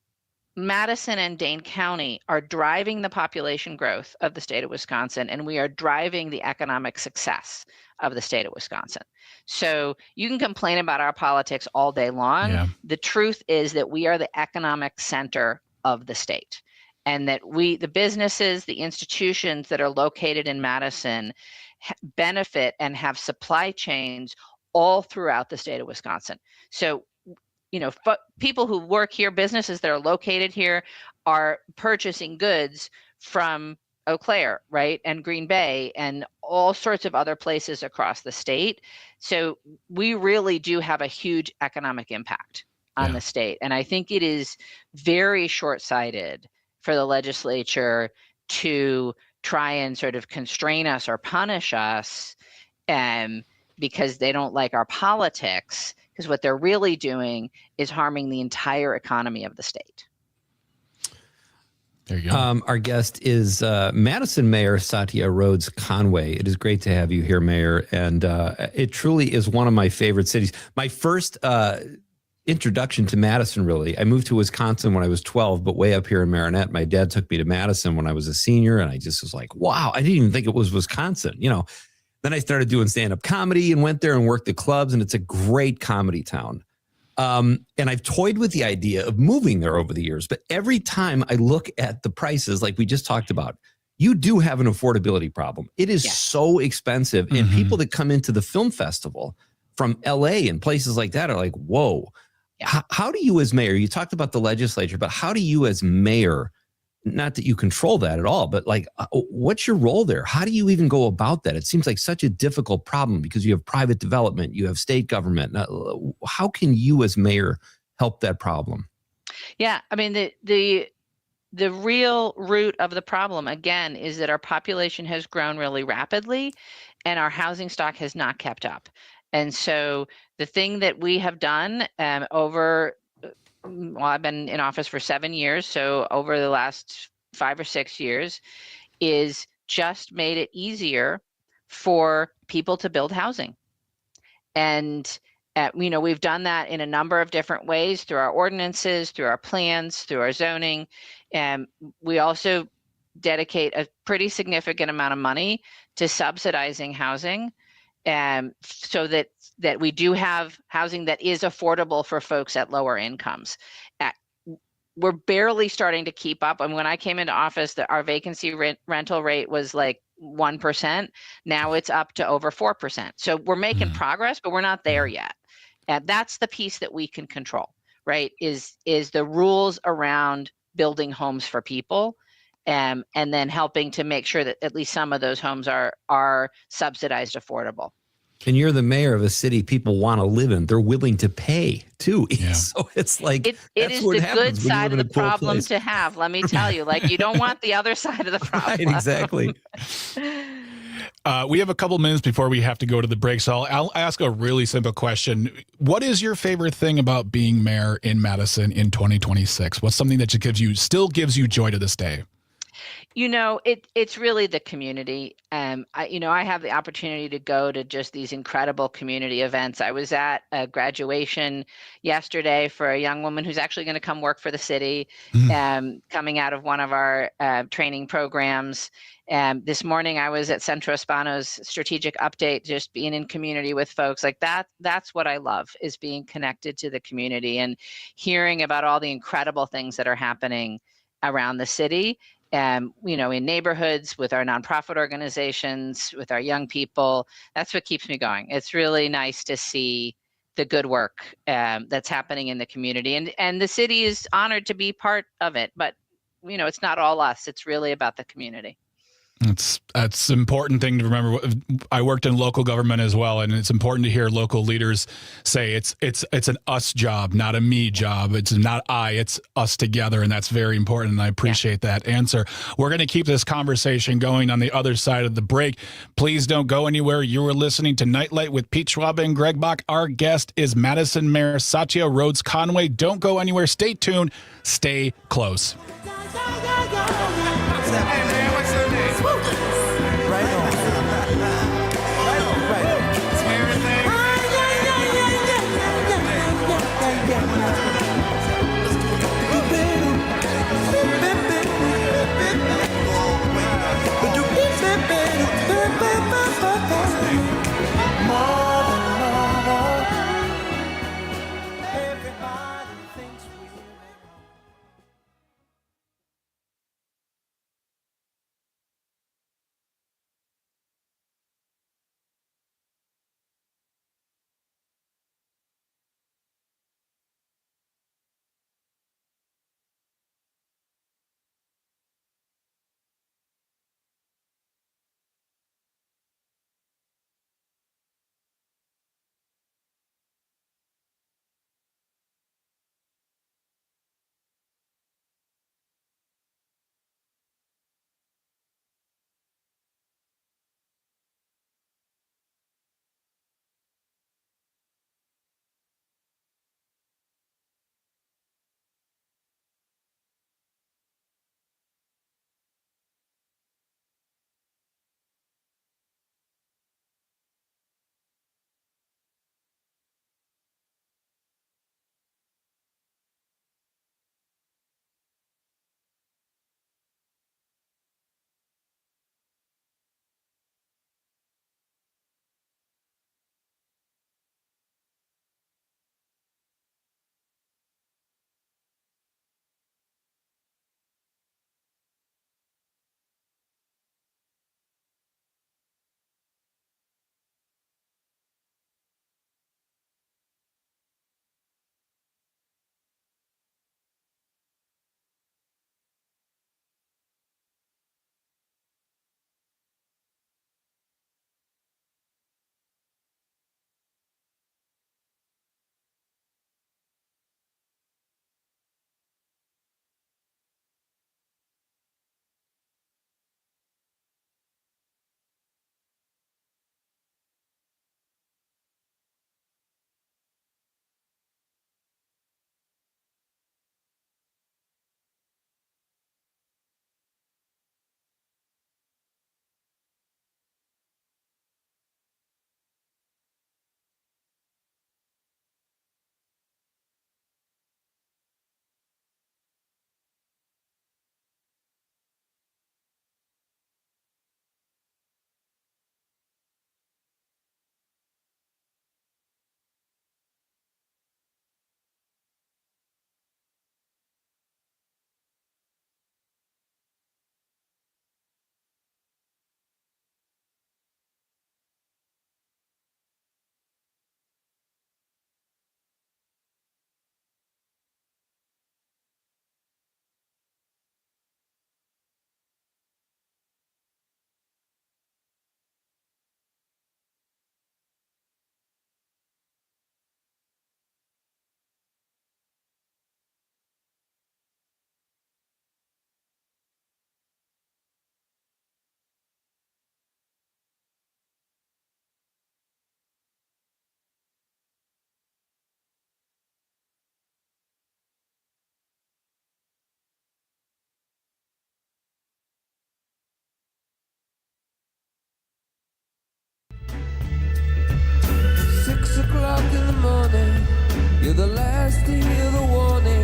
Speaker 10: Madison and Dane County are driving the population growth of the state of Wisconsin, and we are driving the economic success of the state of Wisconsin. So you can complain about our politics all day long. Yeah. The truth is that we are the economic center of the state, and that the businesses, the institutions that are located in Madison benefit and have supply chains all throughout the state of Wisconsin. So people who work here, businesses that are located here, are purchasing goods from Eau Claire, right, and Green Bay, and all sorts of other places across the state. So we really do have a huge economic impact on the state. And I think it is very short-sighted for the legislature to try and sort of constrain us or punish us because they don't like our politics. Because what they're really doing is harming the entire economy of the state.
Speaker 5: There you go.
Speaker 4: Our guest is Madison Mayor Satya Rhodes Conway. It is great to have you here, Mayor. And it truly is one of my favorite cities. My first introduction to Madison, really, I moved to Wisconsin when I was 12, but way up here in Marinette. My dad took me to Madison when I was a senior, and I just was like, wow, I didn't even think it was Wisconsin, Then I started doing stand-up comedy and went there and worked the clubs, and it's a great comedy town. And I've toyed with the idea of moving there over the years, but every time I look at the prices, like we just talked about, you do have an affordability problem. It is so expensive, and people that come into the film festival from LA and places like that are like, whoa.
Speaker 10: Yeah.
Speaker 4: How do you as mayor, you talked about the legislature, but how do you as mayor, not that you control that at all, but like, what's your role there? How do you even go about that? It seems like such a difficult problem because you have private development, you have state government. How can you as mayor help that problem?
Speaker 10: Yeah, I mean, the real root of the problem, again, is that our population has grown really rapidly and our housing stock has not kept up. And so the thing that we have done I've been in office for 7 years, so over the last 5 or 6 years, is just made it easier for people to build housing. And we've done that in a number of different ways through our ordinances, through our plans, through our zoning. And we also dedicate a pretty significant amount of money to subsidizing housing, so that we do have housing that is affordable for folks at lower incomes. We're barely starting to keep up. And when I came into office, our vacancy rental rate was like 1%. Now it's up to over 4%. So we're making progress, but we're not there yet. And that's the piece that we can control, right? Is the rules around building homes for people, and then helping to make sure that at least some of those homes are subsidized, affordable.
Speaker 4: And you're the mayor of a city people want to live in. They're willing to pay too. Yeah. So it's like
Speaker 10: it is the good side of the problem to have. Let me tell you, like, you don't want the other side of the problem.
Speaker 4: Right, exactly.
Speaker 5: We have a couple minutes before we have to go to the break, so I'll ask a really simple question. What is your favorite thing about being mayor in Madison in 2026? What's something that still gives you joy to this day?
Speaker 10: It's really the community. I have the opportunity to go to just these incredible community events. I was at a graduation yesterday for a young woman who's actually going to come work for the city, coming out of one of our training programs. This morning I was at Centro Hispano's strategic update, just being in community with folks like that. That's what I love, is being connected to the community and hearing about all the incredible things that are happening around the city. In neighborhoods, with our nonprofit organizations, with our young people. That's what keeps me going. It's really nice to see the good work that's happening in the community. And the city is honored to be part of it. But, it's not all us. It's really about the community.
Speaker 5: That's an important thing to remember. I worked in local government as well, and it's important to hear local leaders say it's an us job, not a me job. It's not it's us together, and that's very important, and I appreciate that answer. We're going to keep this conversation going on the other side of the break. Please don't go anywhere. You are listening to Nite Lite with Pete Schwaba and Greg Bach. Our guest is Madison Mayor Satya Rhodes Conway. Don't go anywhere. Stay tuned. Stay close.
Speaker 9: You're the last to hear the warning.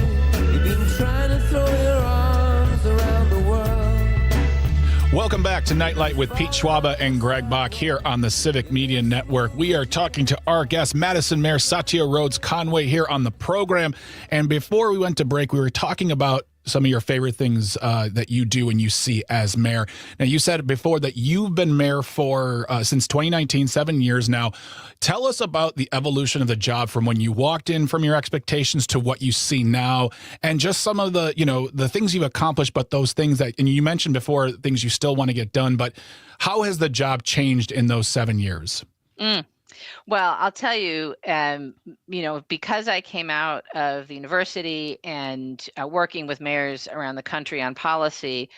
Speaker 9: You've been trying to throw your arms around the world.
Speaker 5: Welcome back to Nite Lite with Pete Schwaba and Greg Bach here on the Civic Media Network. We are talking to our guest, Madison Mayor Satya Rhodes Conway, here on the program. And before we went to break, we were talking about some of your favorite things that you do and you see as mayor. Now, you said before that you've been mayor for since 2019, 7 years now. Tell us about the evolution of the job from when you walked in, from your expectations to what you see now, and just some of the, the things you've accomplished, but those things that, and you mentioned before, things you still want to get done, but how has the job changed in those 7 years?
Speaker 10: Well, I'll tell you, because I came out of the university and working with mayors around the country on policy,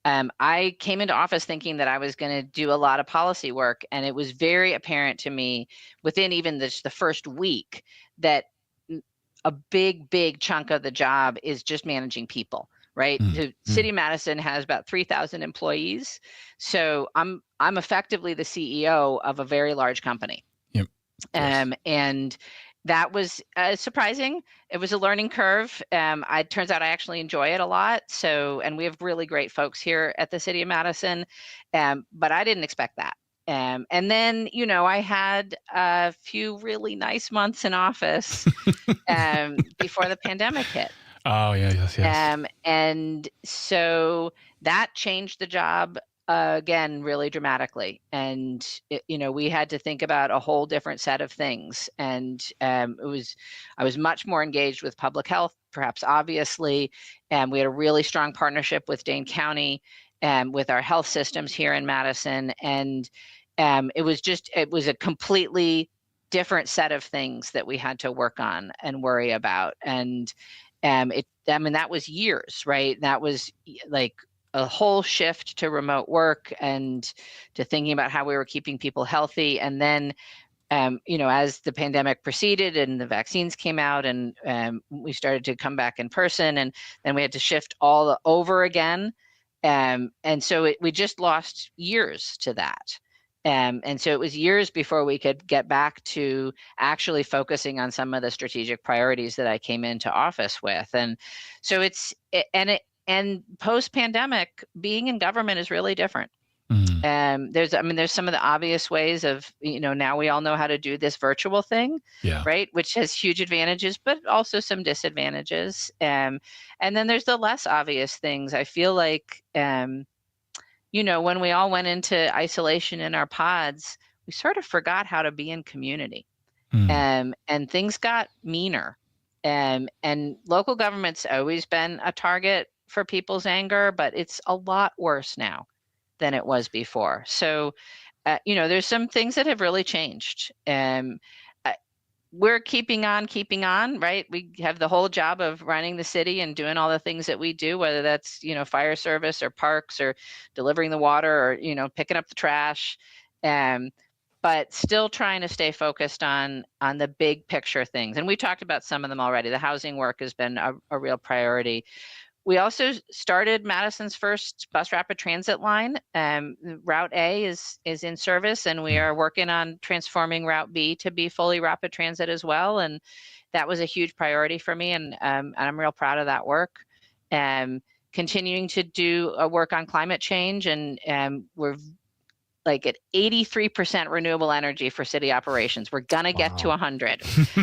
Speaker 10: I came into office thinking that I was going to do a lot of policy work. And it was very apparent to me within even the first week that a big chunk of the job is just managing people. Right. The City of Madison has about 3,000 employees. So I'm effectively the CEO of a very large company.
Speaker 5: Yep.
Speaker 10: And that was surprising. It was a learning curve. It turns out I actually enjoy it a lot. And we have really great folks here at the City of Madison. But I didn't expect that. And then, I had a few really nice months in office before the pandemic hit.
Speaker 5: Oh, yeah, yes.
Speaker 10: And so that changed the job again, really dramatically. And, we had to think about a whole different set of things. And I was much more engaged with public health, perhaps obviously. And we had a really strong partnership with Dane County and with our health systems here in Madison. And it was a completely different set of things that we had to work on and worry about. And that was years, right? That was like a whole shift to remote work and to thinking about how we were keeping people healthy. And then, as the pandemic proceeded and the vaccines came out and we started to come back in person, and then we had to shift all over again. And so we just lost years to that. And so it was years before we could get back to actually focusing on some of the strategic priorities that I came into office with. And so and post-pandemic, being in government is really different. There's some of the obvious ways of, now we all know how to do this virtual thing, right? Which has huge advantages, but also some disadvantages. And then there's the less obvious things. I feel like, when we all went into isolation in our pods, we sort of forgot how to be in community. And things got meaner. And local government's always been a target for people's anger, but it's a lot worse now than it was before. So, there's some things that have really changed. We're keeping on, right? We have the whole job of running the city and doing all the things that we do, whether that's, fire service or parks or delivering the water or, picking up the trash. But still trying to stay focused on the big picture things. And we talked about some of them already. The housing work has been a real priority. We also started Madison's first bus rapid transit line. Route A is in service, and we are working on transforming Route B to be fully rapid transit as well. And that was a huge priority for me, and I'm real proud of that work. Continuing to do work on climate change, and we're like at 83% renewable energy for city operations. We're gonna get to 100.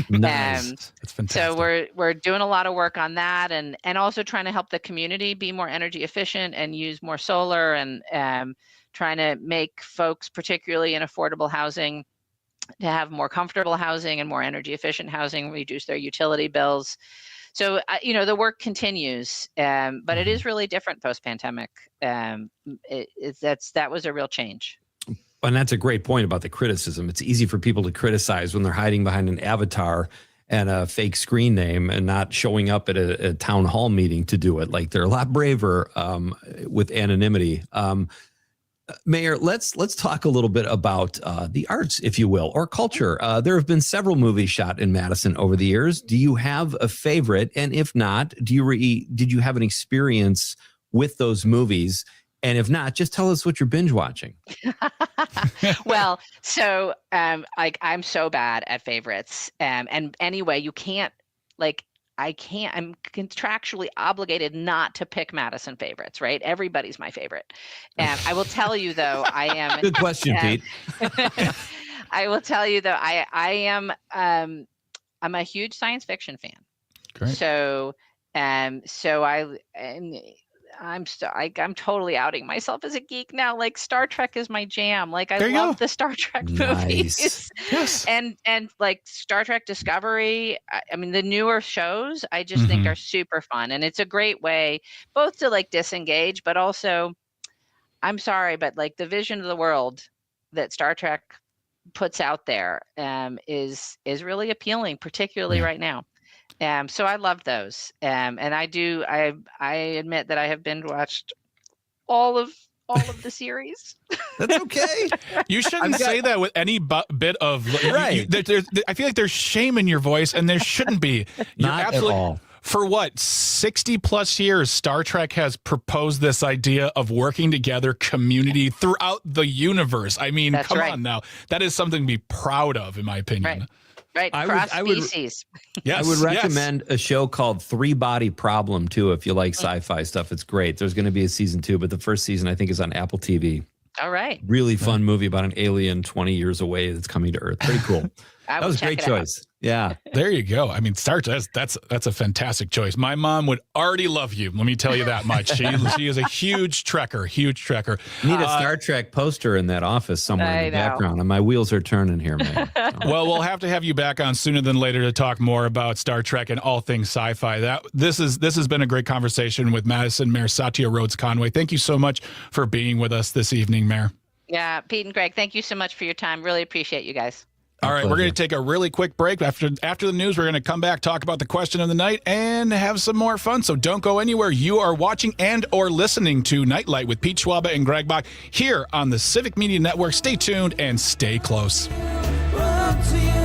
Speaker 5: Nice. That's fantastic.
Speaker 10: So we're doing a lot of work on that, and also trying to help the community be more energy efficient and use more solar, and trying to make folks, particularly in affordable housing, to have more comfortable housing and more energy efficient housing, reduce their utility bills. So, the work continues, but it is really different post-pandemic. That was a real change.
Speaker 4: And that's a great point about the criticism. It's easy for people to criticize when they're hiding behind an avatar and a fake screen name and not showing up at a town hall meeting to do it. Like, they're a lot braver with anonymity. Mayor, let's talk a little bit about the arts, if you will, or culture. There have been several movies shot in Madison over the years. Do you have a favorite? And if not, did you have an experience with those movies? And if not, just tell us what you're binge watching.
Speaker 10: Well, so I'm so bad at favorites. And anyway, you can't like I can't, I'm contractually obligated not to pick Madison favorites, right? Everybody's my favorite. And I will tell you though, I am
Speaker 4: Good question, Pete.
Speaker 10: I will tell you though, I am I'm a huge science fiction fan.
Speaker 5: Great.
Speaker 10: So I'm I'm totally outing myself as a geek now. Like Star Trek is my jam. Like I love the Star Trek movies.
Speaker 5: Yes.
Speaker 10: And like Star Trek Discovery, I mean the newer shows I just think are super fun. And it's a great way both to like disengage, but also I'm sorry, but like the vision of the world that Star Trek puts out there is really appealing, particularly right now. So I love those. And I admit that I have binge watched all of the series.
Speaker 4: That's okay.
Speaker 5: You shouldn't say that with any bit of
Speaker 4: right.
Speaker 5: I feel like there's shame in your voice, and there shouldn't be.
Speaker 4: Not at all.
Speaker 5: For what, 60 plus years, Star Trek has proposed this idea of working together, community throughout the universe. I mean,
Speaker 10: That's
Speaker 5: come
Speaker 10: right.
Speaker 5: on now. That is something to be proud of, in my opinion.
Speaker 10: Right. Cross species.
Speaker 5: Yes,
Speaker 4: I would recommend a show called Three Body Problem, too, if you like sci-fi stuff. It's great. There's going to be a season 2, but the first season, I think, is on Apple TV.
Speaker 10: All right.
Speaker 4: Really fun movie about an alien 20 years away that's coming to Earth. Pretty cool. That was a great choice. Yeah.
Speaker 5: There you go. I mean, that's a fantastic choice. My mom would already love you. Let me tell you that much. She is a huge Trekker.
Speaker 4: Need a Star Trek poster in that office somewhere in the background. And my wheels are turning here, man.
Speaker 5: Well, we'll have to have you back on sooner than later to talk more about Star Trek and all things sci-fi. This has been a great conversation with Madison Mayor Satya Rhodes Conway. Thank you so much for being with us this evening, Mayor.
Speaker 10: Yeah, Pete and Greg, thank you so much for your time. Really appreciate you guys.
Speaker 5: All right, we're going to take a really quick break. After the news, we're going to come back, talk about the question of the night, and have some more fun. So don't go anywhere. You are watching and or listening to Nite Lite with Pete Schwaba and Greg Bach here on the Civic Media Network. Stay tuned and stay close.
Speaker 9: Run to you.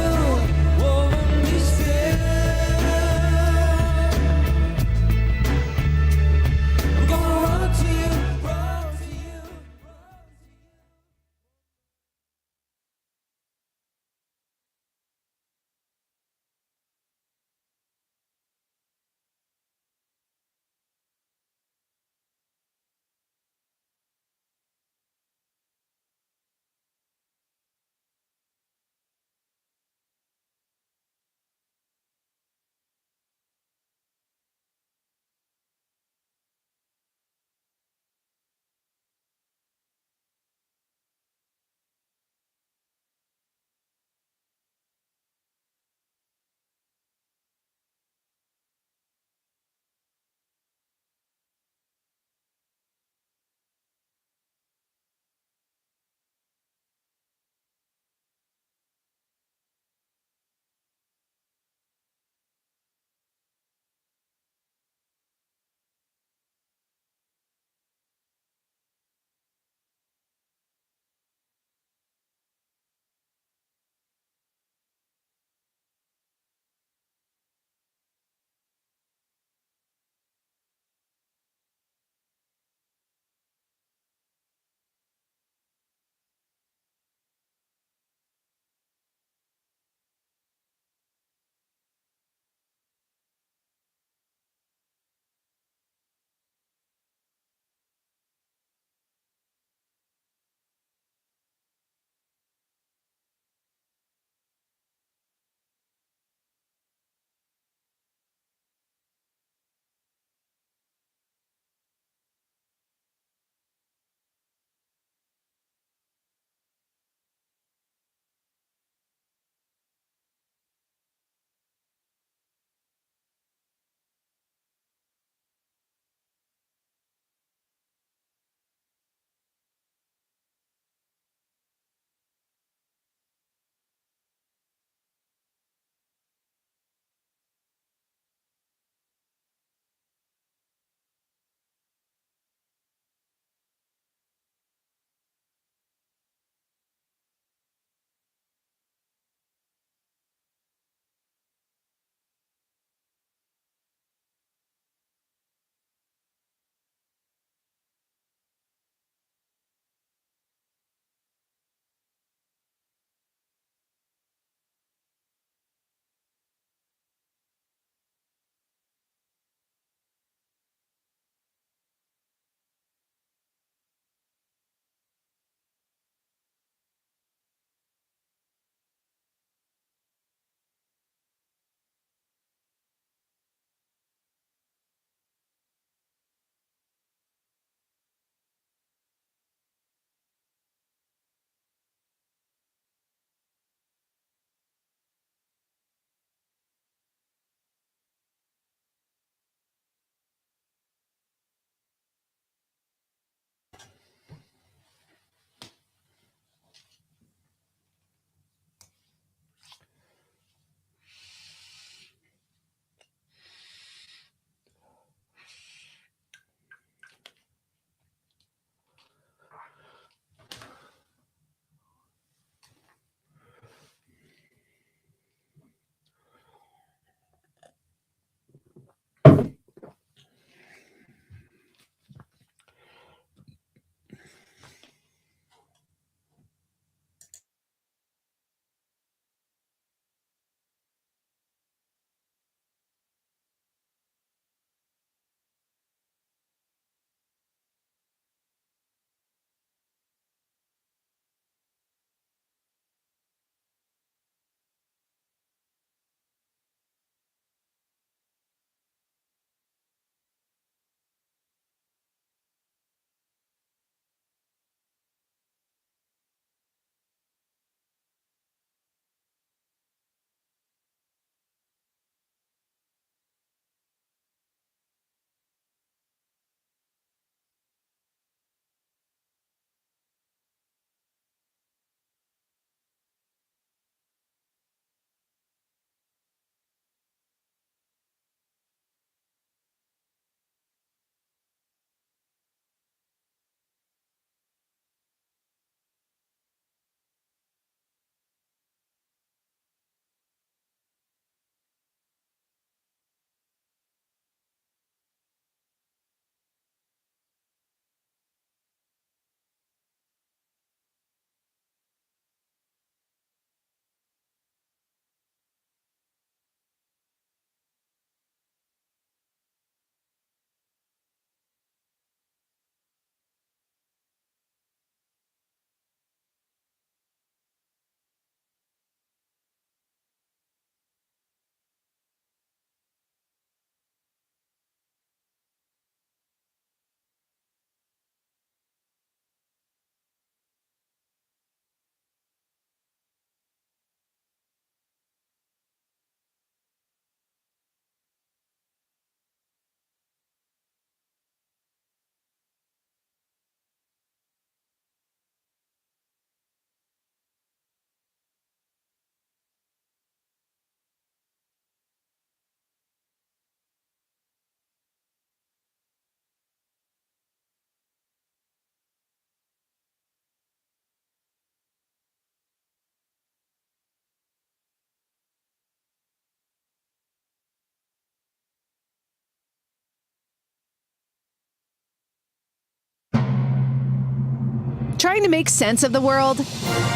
Speaker 1: Trying to make sense of the world?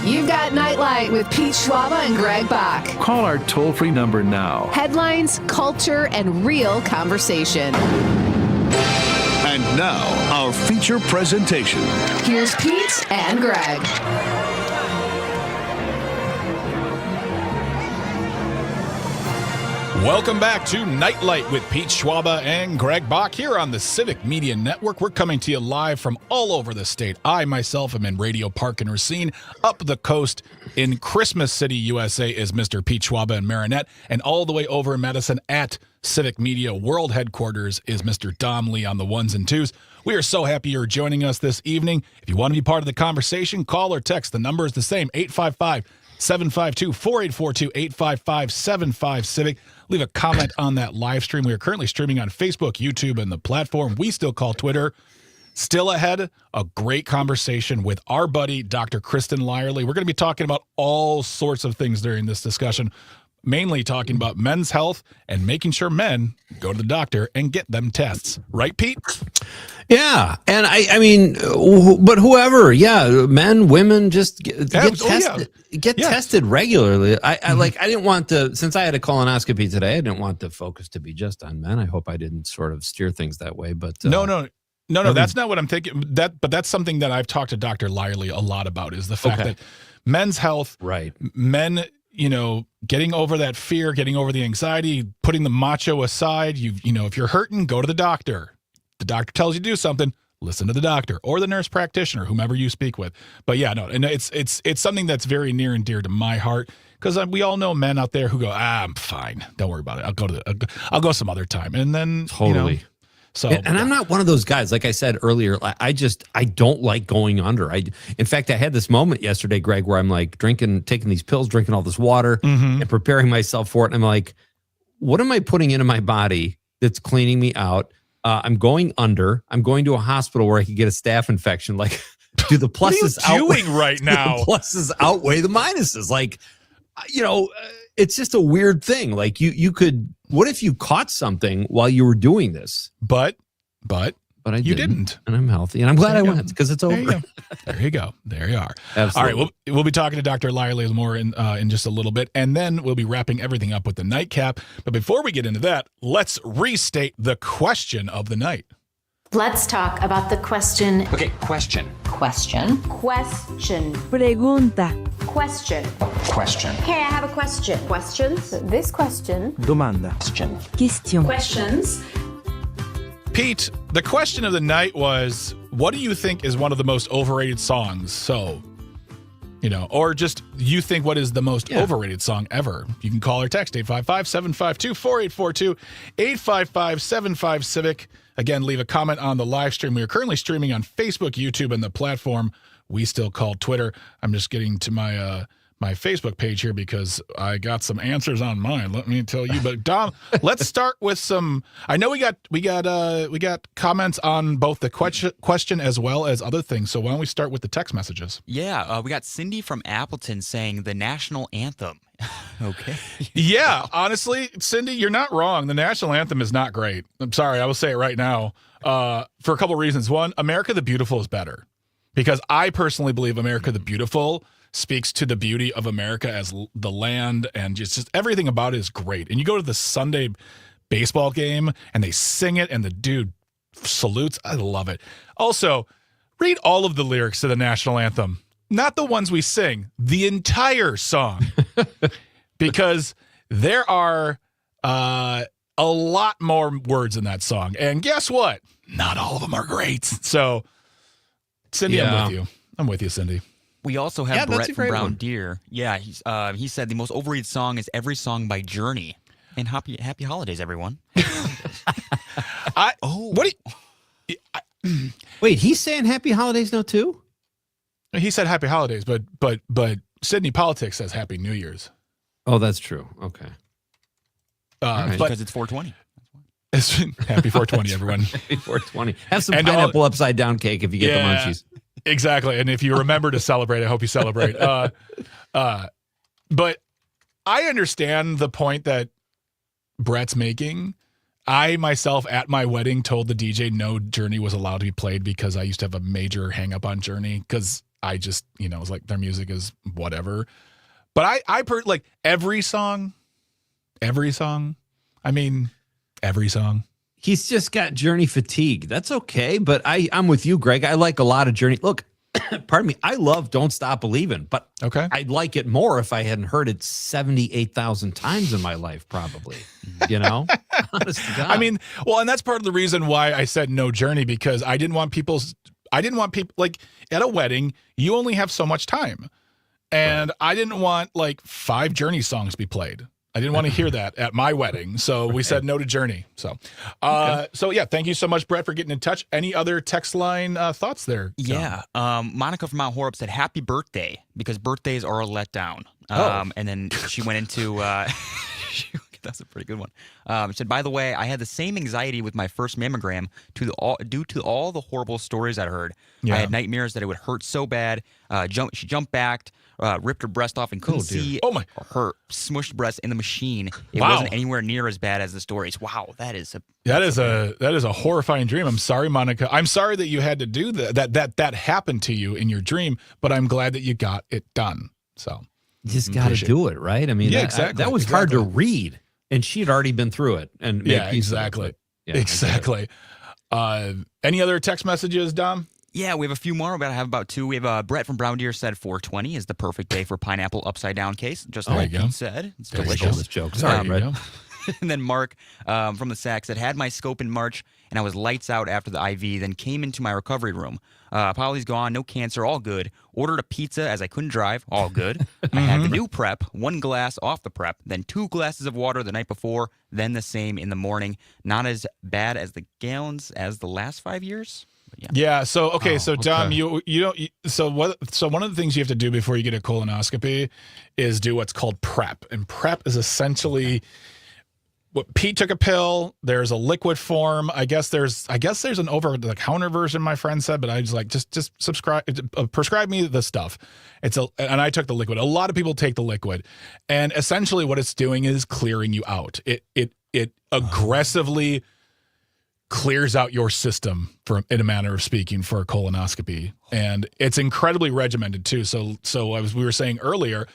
Speaker 1: You've got Nite Lite with Pete Schwaba and Greg Bach.
Speaker 11: Call our toll-free number now.
Speaker 1: Headlines, culture, and real conversation.
Speaker 11: And now, our feature presentation.
Speaker 1: Here's Pete and Greg.
Speaker 5: Welcome back to Nite Lite with Pete Schwaba and Greg Bach here on the Civic Media Network. We're coming to you live from all over the state. I, myself, am in Radio Park and Racine. Up the coast in Christmas City, USA is Mr. Pete Schwaba and Marinette. And all the way over in Madison at Civic Media World Headquarters is Mr. Dom Lee on the ones and twos. We are so happy you're joining us this evening. If you want to be part of the conversation, call or text. The number is the same, 855-752-4842, 855-75-CIVIC. Leave a comment on that live stream. We are currently streaming on Facebook, YouTube, and the platform we still call Twitter. Still ahead, a great conversation with our buddy, Dr. Kristen Lyerly. We're going to be talking about all sorts of things during this discussion, mainly talking about men's health and making sure men go to the doctor and get them tests. Right, Pete?
Speaker 4: Yeah. And I mean, but whoever, men, women, just get tested. Get tested regularly. I didn't want to, since I had a colonoscopy today, I didn't want the focus to be just on men. I hope I didn't sort of steer things that way, but
Speaker 5: No, that's not what I'm thinking. But that's something that I've talked to Dr. Lyerly a lot about, is the fact that men's health,
Speaker 4: right?
Speaker 5: Men, getting over that fear, getting over the anxiety, putting the macho aside. If you're hurting, go to the doctor. The doctor tells you to do something, listen to the doctor or the nurse practitioner, whomever you speak with. But and it's something that's very near and dear to my heart, because we all know men out there who go, I'm fine, don't worry about it. I'll go some other time, and then
Speaker 4: totally. So, and I'm not one of those guys. Like I said earlier, I don't like going under. In fact, I had this moment yesterday, Greg, where I'm like taking these pills, drinking all this water, and preparing myself for it. And I'm like, what am I putting into my body that's cleaning me out? I'm going under. I'm going to a hospital where I could get a staph infection. Like, do the pluses
Speaker 5: right now?
Speaker 4: The pluses outweigh the minuses. Like, it's just a weird thing. Like you could. What if you caught something while you were doing this?
Speaker 5: But
Speaker 4: you didn't, and I'm healthy, and I'm glad I went, because it's over.
Speaker 5: There you go. There you are.
Speaker 4: Absolutely.
Speaker 5: All right, we'll be talking to Dr. Lyerly more in just a little bit, and then we'll be wrapping everything up with the nightcap. But before we get into that, let's restate the question of the night.
Speaker 7: Let's talk about the question.
Speaker 8: Okay, question.
Speaker 7: Question.
Speaker 8: Pregunta.
Speaker 7: Question.
Speaker 8: Question.
Speaker 7: Okay, I have a question. Questions? This question.
Speaker 8: Domanda. Question.
Speaker 7: Questions.
Speaker 5: Pete, the question of the night was, what do you think is one of the most overrated songs? So, or just you think what is the most overrated song ever? You can call or text 855-752-4842, 855-75-CIVIC. Again, leave a comment on the live stream. We are currently streaming on Facebook, YouTube, and the platform we still call Twitter. I'm just getting to my Facebook page here because I got some answers on mine. Let me tell you. But Dom, let's start with some. I know we got comments on both the question as well as other things. So why don't we start with the text messages?
Speaker 6: Yeah, we got Cindy from Appleton saying the national anthem. Okay.
Speaker 5: Yeah, honestly, Cindy, you're not wrong. The national anthem is not great. I'm sorry, I will say it right now for a couple of reasons. One, America the Beautiful is better, because I personally believe America the Beautiful speaks to the beauty of America as the land, and just everything about it is great. And you go to the Sunday baseball game and they sing it and the dude salutes. I love it. Also, read all of the lyrics to the national anthem, not the ones we sing, the entire song, because there are a lot more words in that song. And guess what? Not all of them are great. So, Cindy, I'm with you, Cindy.
Speaker 6: We also have Brett from Brown Deer. Yeah, he said the most overrated song is Every Song by Journey. And happy holidays, everyone.
Speaker 4: Wait, he's saying happy holidays now too?
Speaker 5: He said happy holidays, but Sydney Politics says happy New Year's.
Speaker 4: Oh, that's true. Okay.
Speaker 6: Because it's 420.
Speaker 5: It's happy 420, everyone.
Speaker 4: Happy 420. Have some pineapple upside down cake if you get the munchies.
Speaker 5: Exactly. And if you remember to celebrate, I hope you celebrate. But I understand the point that Brett's making. I myself at my wedding told the DJ no Journey was allowed to be played because I used to have a major hang up on Journey, because I just, was like, their music is whatever. But I like every song. Every song.
Speaker 4: He's just got Journey fatigue. That's okay, but I'm with you, Greg. I like a lot of Journey. Look, pardon me, I love Don't Stop Believin', but
Speaker 5: okay,
Speaker 4: I'd like it more if I hadn't heard it 78,000 times in my life, probably. Honest to God.
Speaker 5: And that's part of the reason why I said no Journey, because I didn't want people, like, at a wedding, you only have so much time. And I didn't want like 5 Journey songs to be played. I didn't want to hear that at my wedding. So we said no to Journey. So, thank you so much, Brett, for getting in touch. Any other text line thoughts there?
Speaker 6: Yeah. Monica from Mount Horeb said, happy birthday, because birthdays are a letdown. And then she went into, that's a pretty good one. She said, by the way, I had the same anxiety with my first mammogram due to all the horrible stories I heard.
Speaker 5: Yeah.
Speaker 6: I had nightmares that it would hurt so bad. She jumped back, ripped her breast off, and couldn't see her smushed breast in the machine. It wasn't anywhere near as bad as the stories. Wow, that is a horrifying dream. I'm sorry, Monica. I'm sorry that you had to do that happened to you in your dream, but I'm glad that you got it done. So
Speaker 4: you just got to do it, right?
Speaker 5: Exactly.
Speaker 4: That was hard to read, and she had already been through it. And
Speaker 5: exactly. Any other text messages, Dom?
Speaker 6: Yeah, we have a few more. We're going to have about 2. We have Brett from Brown Deer said 420 is the perfect day for pineapple upside down case. Just like Pete said. It's delicious.
Speaker 4: Joke. Sorry, Brett.
Speaker 6: And then Mark from the Sack said, had my scope in March, and I was lights out after the IV, then came into my recovery room. Polly's gone, no cancer, all good. Ordered a pizza as I couldn't drive, all good. I had the new prep, 1 glass off the prep, then 2 glasses of water the night before, then the same in the morning. Not as bad as the gallons as the last 5 years.
Speaker 5: Yeah. So Dom, you don't. So one of the things you have to do before you get a colonoscopy is do what's called prep, and prep is essentially what Pete took a pill. There's a liquid form. I guess there's an over-the-counter version. My friend said, but I was like, just prescribe me the stuff. And I took the liquid. A lot of people take the liquid, and essentially what it's doing is clearing you out. It aggressively clears out your system, in a manner of speaking, for a colonoscopy, and it's incredibly regimented too. So as we were saying earlier,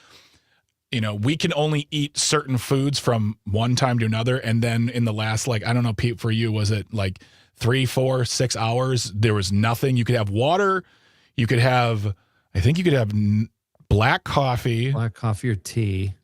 Speaker 5: we can only eat certain foods from one time to another, and then in the last, I don't know, Pete, for you, was it like 3, 4, 6 hours? There was nothing. You could have water. You could have, I think you could have black coffee
Speaker 4: or tea.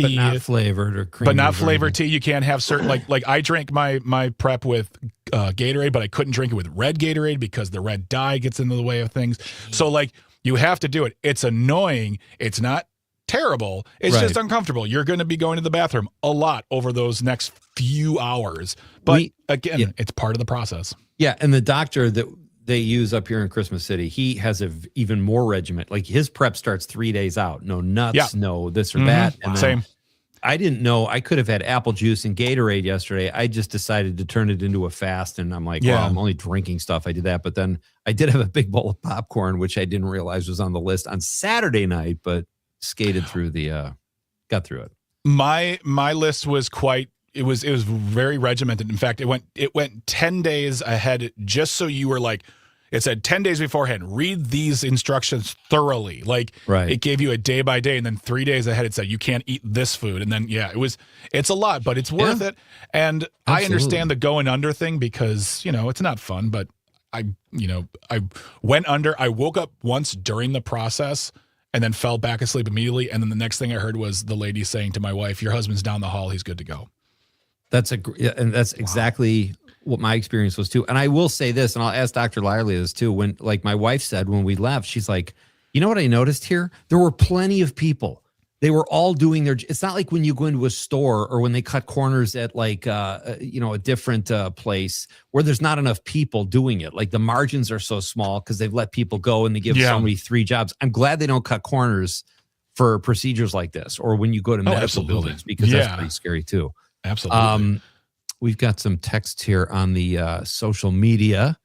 Speaker 4: But not flavored or creamy.
Speaker 5: But not flavored tea. You can't have certain, like I drank my prep with Gatorade, but I couldn't drink it with red Gatorade because the red dye gets into the way of things. So you have to do it. It's annoying. It's not terrible. It's just uncomfortable. You're going to be going to the bathroom a lot over those next few hours. But it's part of the process.
Speaker 4: Yeah, and the doctor that they use up here in Christmas City, he has even more regiment. Like his prep starts 3 days out. No nuts, no this or that. And
Speaker 5: same.
Speaker 4: I didn't know I could have had apple juice and Gatorade yesterday. I just decided to turn it into a fast, and I'm like, well, I'm only drinking stuff. I did that, but then I did have a big bowl of popcorn, which I didn't realize was on the list on Saturday night, but skated through got through it.
Speaker 5: My list was it was very regimented. In fact, it went 10 days ahead, just so you were like, it said 10 days beforehand, read these instructions thoroughly. It gave you a day by day, and then 3 days ahead it said you can't eat this food. And then it's a lot, but it's worth it. And absolutely. I understand the going under thing because, it's not fun, but I went under. I woke up once during the process and then fell back asleep immediately. And then the next thing I heard was the lady saying to my wife, your husband's down the hall. He's good to go.
Speaker 4: That's exactly what my experience was too. And I will say this, and I'll ask Dr. Lyerly this too. When, my wife said when we left, she's like, you know what I noticed here? There were plenty of people. They were all doing it's not like when you go into a store or when they cut corners at a different place where there's not enough people doing it. Like the margins are so small because they've let people go and they give somebody 3 jobs. I'm glad they don't cut corners for procedures like this or when you go to medical buildings, because that's pretty scary too.
Speaker 5: Absolutely.
Speaker 4: We've got some text here on the social media.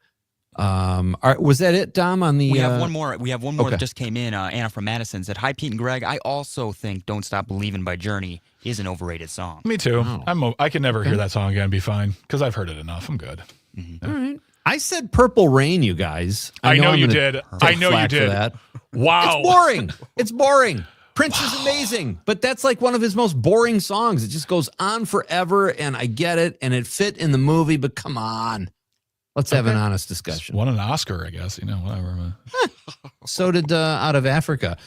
Speaker 4: Was that it, Dom? On the
Speaker 6: we have one more. We have one more that just came in. Anna from Madison said, "Hi, Pete and Greg. I also think "Don't Stop Believin'" by Journey is an overrated song."
Speaker 5: Me too. I can never hear that song again and be fine because I've heard it enough. I'm good.
Speaker 4: All right. I said "Purple Rain," you guys.
Speaker 5: I know you did. I know you did. Wow.
Speaker 4: It's boring. It's boring. Prince is amazing, but that's like one of his most boring songs. It just goes on forever, and I get it, and it fit in the movie, but come on. Let's have an honest discussion.
Speaker 5: Won an Oscar, I guess. Whatever.
Speaker 4: So did Out of Africa.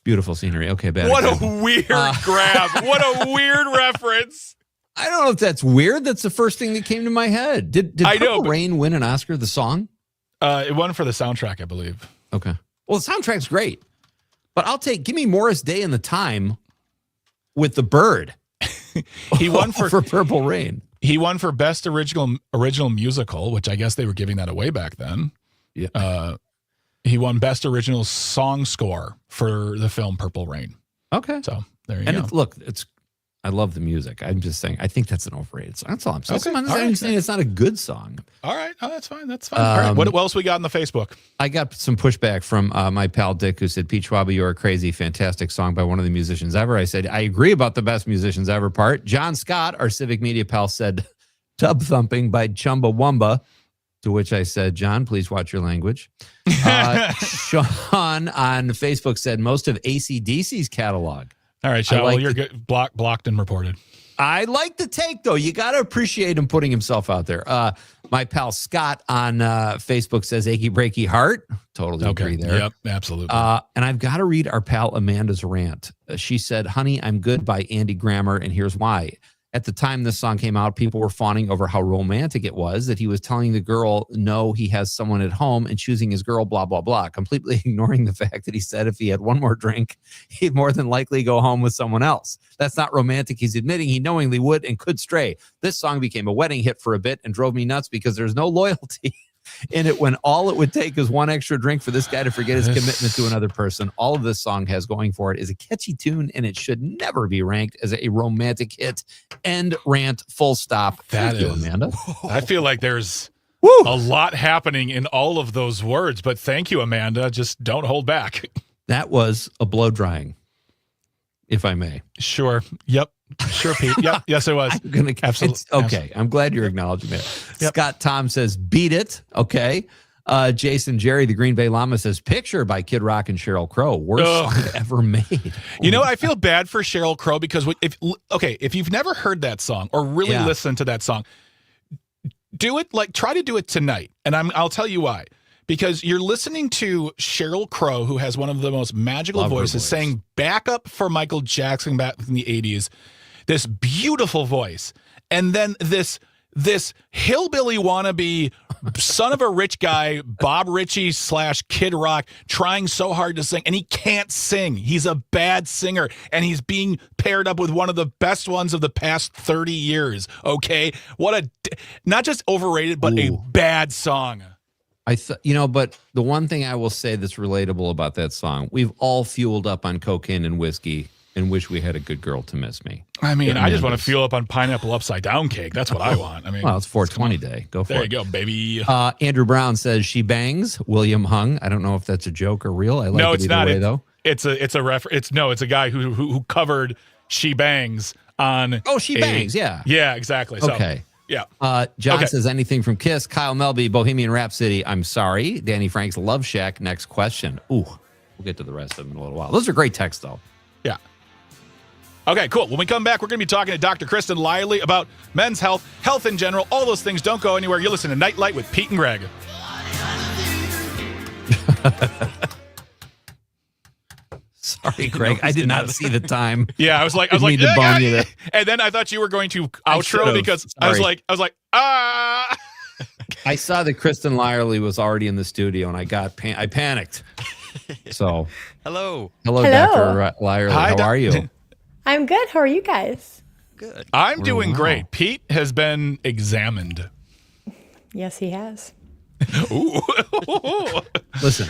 Speaker 4: Beautiful scenery. Okay, bad.
Speaker 5: What
Speaker 4: example.
Speaker 5: a weird grab. What a weird reference.
Speaker 4: I don't know if that's weird. That's the first thing that came to my head. Did Purple Rain win an Oscar, the song?
Speaker 5: It won for the soundtrack, I believe.
Speaker 4: Okay. Well, the soundtrack's great. But give me Morris Day and the Time with the bird.
Speaker 5: He won for
Speaker 4: Purple Rain.
Speaker 5: He won for Best Original Musical, which I guess they were giving that away back then.
Speaker 4: Yeah.
Speaker 5: He won Best Original Song Score for the film Purple Rain.
Speaker 4: Okay.
Speaker 5: So there you go.
Speaker 4: I love the music. I'm just saying, I think that's an overrated song. That's all I'm saying.
Speaker 5: Okay.
Speaker 4: I'm saying it's not a good song.
Speaker 5: All right. Oh, that's fine. That's fine. All right. What else we got on the Facebook?
Speaker 4: I got some pushback from my pal Dick, who said, Pete Schwaba, you're crazy. Fantastic song by one of the musicians ever. I said, I agree about the best musicians ever part. John Scott, our Civic Media pal, said, Tub Thumping by Chumbawamba. To which I said, John, please watch your language. Sean on Facebook said, most of AC/DC's catalog.
Speaker 5: All right, Sean, you're good. Blocked and reported.
Speaker 4: I like the take, though. You got to appreciate him putting himself out there. My pal Scott on Facebook says, Achy Breaky Heart. Totally agree there.
Speaker 5: Yep, absolutely.
Speaker 4: And I've got to read our pal Amanda's rant. She said, Honey, I'm Good by Andy Grammer, and here's why. At the time this song came out, people were fawning over how romantic it was, that he was telling the girl, no, he has someone at home and choosing his girl, blah, blah, blah, completely ignoring the fact that he said if he had one more drink, he'd more than likely go home with someone else. That's not romantic. He's admitting he knowingly would and could stray. This song became a wedding hit for a bit and drove me nuts because there's no loyalty in it when all it would take is one extra drink for this guy to forget his commitment to another person. All of this song has going for it is a catchy tune, and it should never be ranked as a romantic hit. End rant, full stop. Thank you, Amanda.
Speaker 5: I feel like there's a lot happening in all of those words, but thank you, Amanda. Just don't hold back.
Speaker 4: That was a blow drying, if I may.
Speaker 5: Sure. Yep. Sure, Pete. Yep. Yes, it was.
Speaker 4: Absolutely. Okay. I'm glad you're acknowledging that. Yep. Scott Tom says, beat it. Okay. Jason Jerry, the Green Bay Llama, says, Picture by Kid Rock and Sheryl Crow. Worst song ever made.
Speaker 5: I feel bad for Sheryl Crow because if you've never heard that song or really listened to that song, try to do it tonight. And I'll tell you why. Because you're listening to Sheryl Crow, who has one of the most magical voices, saying backup for Michael Jackson back in the 80s. This beautiful voice. And then this hillbilly wannabe son of a rich guy, Bob Ritchie / Kid Rock, trying so hard to sing, and he can't sing. He's a bad singer, and he's being paired up with one of the best ones of the past 30 years, okay? Not just overrated, but a bad song.
Speaker 4: But the one thing I will say that's relatable about that song, we've all fueled up on cocaine and whiskey and wish we had a good girl to miss me.
Speaker 5: I mean, I just want to fuel up on pineapple upside down cake. That's what I want. I mean,
Speaker 4: well, it's 420 day. Go for it.
Speaker 5: There you go, baby.
Speaker 4: Andrew Brown says she bangs. William Hung. I don't know if that's a joke or real. I like
Speaker 5: no,
Speaker 4: it
Speaker 5: it's
Speaker 4: either
Speaker 5: not.
Speaker 4: way, though.
Speaker 5: It's a reference. It's a guy who covered She Bangs on.
Speaker 4: Oh, She Bangs. Yeah.
Speaker 5: Yeah, exactly. So,
Speaker 4: okay.
Speaker 5: Yeah.
Speaker 4: John says anything from Kiss. Kyle Melby, Bohemian Rhapsody. I'm sorry. Danny Frank's Love Shack. Next question. Ooh, we'll get to the rest of them in a little while. Those are great texts, though.
Speaker 5: Yeah. Okay, cool. When we come back, we're going to be talking to Dr. Kristen Lively about men's health, health in general, all those things. Don't go anywhere. You're listening to Nite Lite with Pete and Greg.
Speaker 4: Sorry, Greg. I did not see the time.
Speaker 5: Yeah, I was like,
Speaker 4: yeah.
Speaker 5: And then I thought you were going to outro because I was like, ah.
Speaker 4: I saw that Kristen Lively was already in the studio, and I panicked. So,
Speaker 6: hello,
Speaker 4: Dr. Lively. How are you?
Speaker 12: I'm good. How are you guys?
Speaker 6: Good.
Speaker 5: I'm doing great. Pete has been examined.
Speaker 12: Yes, he has.
Speaker 5: Ooh.
Speaker 4: Listen.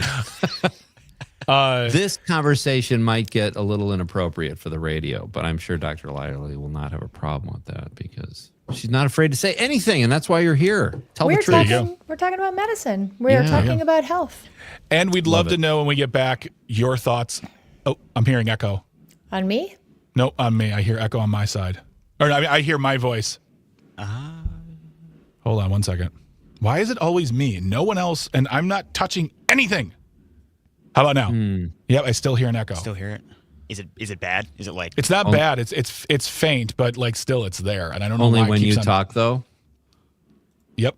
Speaker 4: This conversation might get a little inappropriate for the radio, but I'm sure Dr. Lively will not have a problem with that because she's not afraid to say anything, and that's why you're here. Tell the truth.
Speaker 12: We're talking about medicine. We're talking about health.
Speaker 5: And we'd love to know when we get back your thoughts. Oh, I'm hearing echo.
Speaker 12: On me?
Speaker 5: No, on me. I hear echo on my side. Or I hear my voice. Hold on 1 second. Why is it always me? No one else, and I'm not touching anything. How about now? Yep, I still hear an echo.
Speaker 6: Still hear it. Is it bad? Is it like?
Speaker 5: It's not bad. It's faint, but like still it's there, and I don't know
Speaker 4: Only
Speaker 5: why it
Speaker 4: when
Speaker 5: keeps
Speaker 4: you
Speaker 5: on.
Speaker 4: talk, though.
Speaker 5: Yep.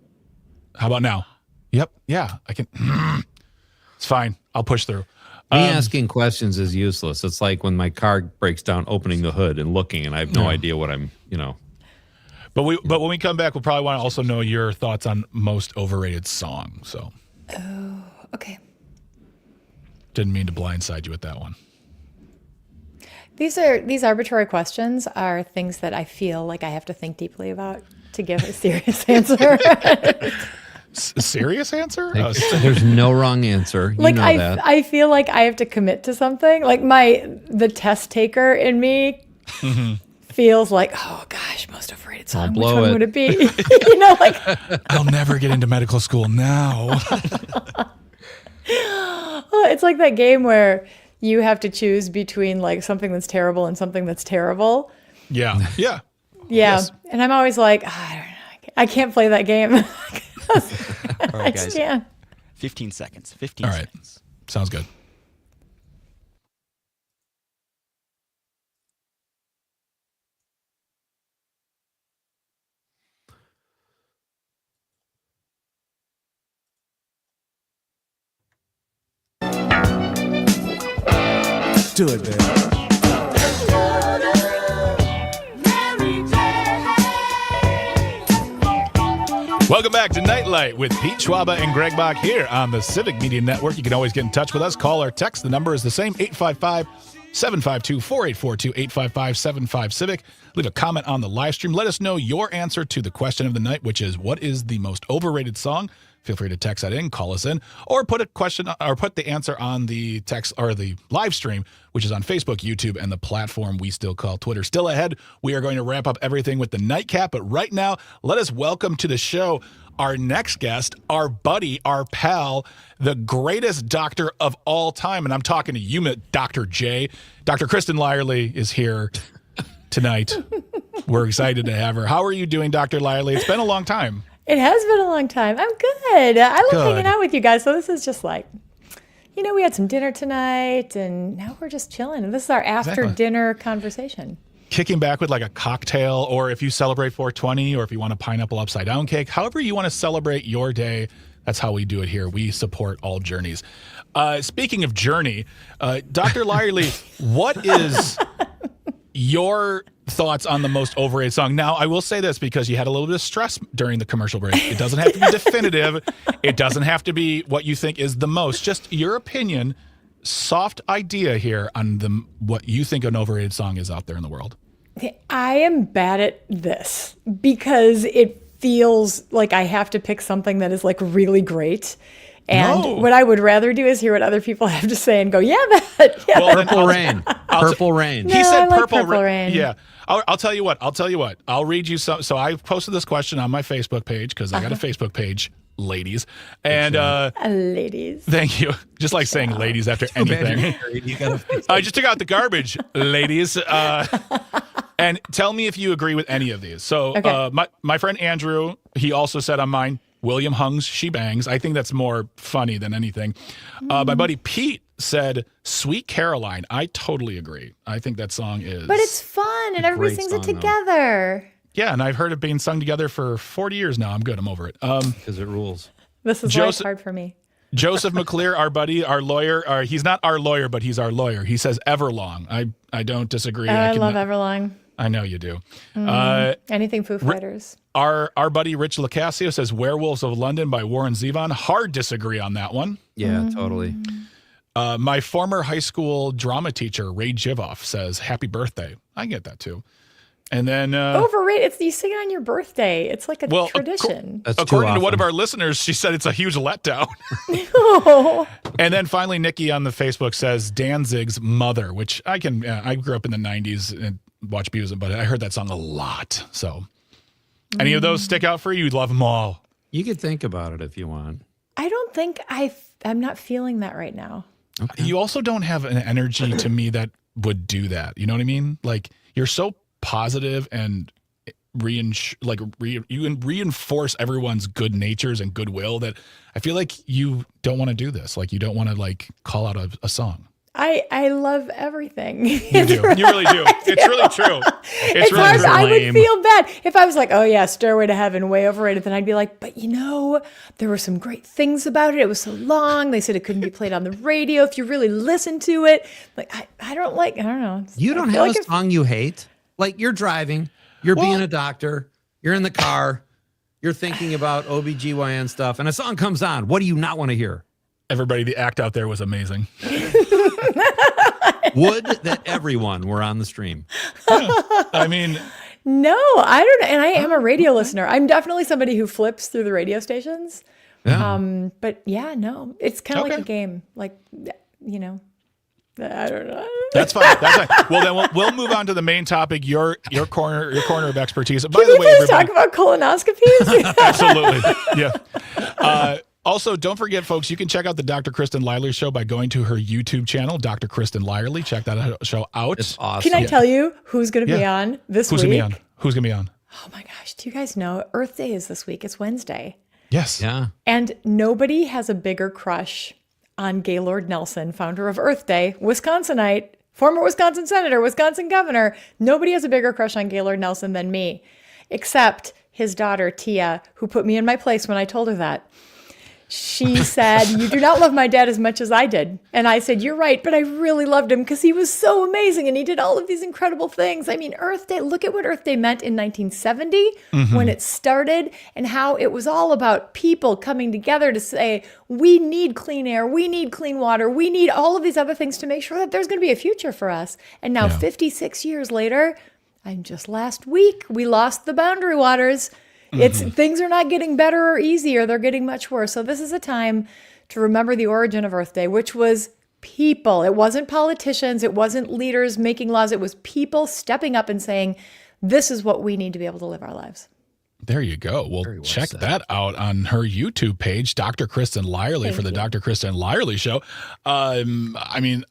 Speaker 5: How about now? Yep. Yeah, I can. It's fine. I'll push through.
Speaker 4: Me asking questions is useless. It's like when my car breaks down, opening the hood and looking, and I have no idea what I'm,
Speaker 5: But when we come back, we'll probably want to also know your thoughts on most overrated song. So.
Speaker 12: Oh, okay.
Speaker 5: Didn't mean to blindside you with that one.
Speaker 12: These arbitrary questions are things that I feel like I have to think deeply about to give a serious answer.
Speaker 5: Serious answer?
Speaker 4: There's no wrong answer. You know that.
Speaker 12: I feel like I have to commit to something. Like the test taker in me feels like, oh gosh, most overrated song. Which one would it be?
Speaker 5: I'll never get into medical school now.
Speaker 12: It's like that game where you have to choose between like something that's terrible and something that's terrible.
Speaker 5: Yeah.
Speaker 12: Yeah.
Speaker 5: Yes.
Speaker 12: And I'm always like, I don't know. I can't play that game.
Speaker 6: All right,
Speaker 12: I
Speaker 6: guys.
Speaker 12: just can't.
Speaker 6: 15 seconds.
Speaker 5: All right. Sounds good.
Speaker 9: Do it, baby.
Speaker 5: Welcome back to Nite Lite with Pete Schwaba and Greg Bach here on the Civic Media Network. You can always get in touch with us. Call or text. The number is the same, 855-752-4842, 855-75-CIVIC. Leave a comment on the live stream. Let us know your answer to the question of the night, which is, what is the most overrated song? Feel free to text that in, call us in, or put a question or put the answer on the text or the live stream, which is on Facebook, YouTube, and the platform we still call Twitter. Still ahead, we are going to wrap up everything with the nightcap, but right now, let us welcome to the show our next guest, our buddy, our pal, the greatest doctor of all time, and I'm talking to you, Dr. J. Dr. Kristen Lyerly is here tonight. We're excited to have her. How are you doing, Dr. Lyerly? It's been a long time.
Speaker 12: It has been a long time. I'm good. I love hanging out with you guys. So this is just like, we had some dinner tonight and now we're just chilling. And this is our after dinner conversation.
Speaker 5: Kicking back with like a cocktail, or if you celebrate 420, or if you want a pineapple upside down cake, however you want to celebrate your day, that's how we do it here. We support all journeys. Speaking of journey, Dr. Lyerly, what is your thoughts on the most overrated song? Now, I will say this because you had a little bit of stress during the commercial break. It doesn't have to be definitive. It doesn't have to be what you think is the most. Just your opinion, soft idea here on what you think an overrated song is out there in the world.
Speaker 12: I am bad at this because it feels like I have to pick something that is like really great. And what I would rather do is hear what other people have to say and go, that. Yeah,
Speaker 5: well,
Speaker 4: Purple Rain. Purple Rain.
Speaker 5: He said
Speaker 12: like
Speaker 5: Purple
Speaker 12: Rain.
Speaker 5: Yeah. I'll tell you what. I'll read you some. So I posted this question on my Facebook page because I got a Facebook page, ladies. And
Speaker 12: ladies.
Speaker 5: Thank you. Just like saying ladies after anything. I just took out the garbage, ladies. And tell me if you agree with any of these. So my friend Andrew, he also said on mine, William Hung's She Bangs. I think that's more funny than anything. My buddy Pete said Sweet Caroline. I totally agree. I think that song is...
Speaker 12: But it's fun and everybody sings it together.
Speaker 5: Though. Yeah, and I've heard it being sung together for 40 years now. I'm good. I'm over it.
Speaker 4: Because it rules.
Speaker 12: This is why it's hard for me.
Speaker 5: Joseph McClear, our buddy, our lawyer. He's not our lawyer, but he's our lawyer. He says Everlong. I don't disagree.
Speaker 12: I love Everlong.
Speaker 5: I know you do.
Speaker 12: Anything Foo Fighters.
Speaker 5: Our buddy Rich Locasio says Werewolves of London by Warren Zevon. Hard disagree on that one.
Speaker 4: Yeah, totally.
Speaker 5: My former high school drama teacher, Ray Jivoff, says Happy Birthday. I get that too. And then
Speaker 12: overrated. You sing it on your birthday. It's like a tradition.
Speaker 5: According to one of our listeners, she said it's a huge letdown. And then finally, Nikki on the Facebook says Danzig's Mother, which I grew up in the 90s and watched music, but I heard that song a lot. So any of those stick out for you? You'd love them all.
Speaker 4: You could think about it if you want.
Speaker 12: I don't think I'm not feeling that right now.
Speaker 5: Okay. You also don't have an energy to me that would do that. You know what I mean? Like you're so positive and reinforce everyone's good natures and goodwill that I feel like you don't want to do this. Like you don't want to like call out a song.
Speaker 12: I love everything.
Speaker 5: You do. You really do. It's really true. It's really true.
Speaker 12: I would feel bad if I was like, oh yeah, Stairway to Heaven, way overrated. Then I'd be like, but there were some great things about it. It was so long. They said it couldn't be played on the radio if you really listen to it. Like I don't know.
Speaker 4: You don't have a song you hate? Like you're driving, you're being a doctor, you're in the car, you're thinking about OBGYN stuff, and a song comes on. What do you not want to hear?
Speaker 5: Everybody, the act out there was amazing.
Speaker 4: Would that everyone were on the stream.
Speaker 5: Yeah. I mean,
Speaker 12: no, I don't know. And I am a radio listener. I'm definitely somebody who flips through the radio stations.
Speaker 4: Yeah.
Speaker 12: But yeah, no, it's kind of like a game. Like, I don't know.
Speaker 5: That's fine. Well, then we'll move on to the main topic. Your corner of expertise. By
Speaker 12: Can
Speaker 5: the
Speaker 12: we
Speaker 5: way,
Speaker 12: please talk about colonoscopies?
Speaker 5: Absolutely. Yeah. Also, don't forget, folks, you can check out the Dr. Kristen Lyerly show by going to her YouTube channel, Dr. Kristen Lyerly. Check that show out.
Speaker 4: It's awesome.
Speaker 12: Can I tell you who's going to be on this week?
Speaker 5: Who's going to be on?
Speaker 12: Oh my gosh. Do you guys know Earth Day is this week? It's Wednesday.
Speaker 5: Yes.
Speaker 4: Yeah.
Speaker 12: And nobody has a bigger crush on Gaylord Nelson, founder of Earth Day, Wisconsinite, former Wisconsin senator, Wisconsin governor. Nobody has a bigger crush on Gaylord Nelson than me, except his daughter, Tia, who put me in my place when I told her that. She said, you do not love my dad as much as I did. And I said, you're right, but I really loved him because he was so amazing and he did all of these incredible things. I mean, Earth Day, look at what Earth Day meant in 1970 when it started and how it was all about people coming together to say, we need clean air, we need clean water, we need all of these other things to make sure that there's going to be a future for us. And now 56 years later, just last week, we lost the boundary waters. Things are not getting better or easier. They're getting much worse. So this is a time to remember the origin of Earth Day, which was people. It wasn't politicians. It wasn't leaders making laws. It was people stepping up and saying, this is what we need to be able to live our lives.
Speaker 5: There you go. Well, check that out on her YouTube page, Dr. Kristen Lyerly, for the Dr. Kristen Lyerly show. I mean,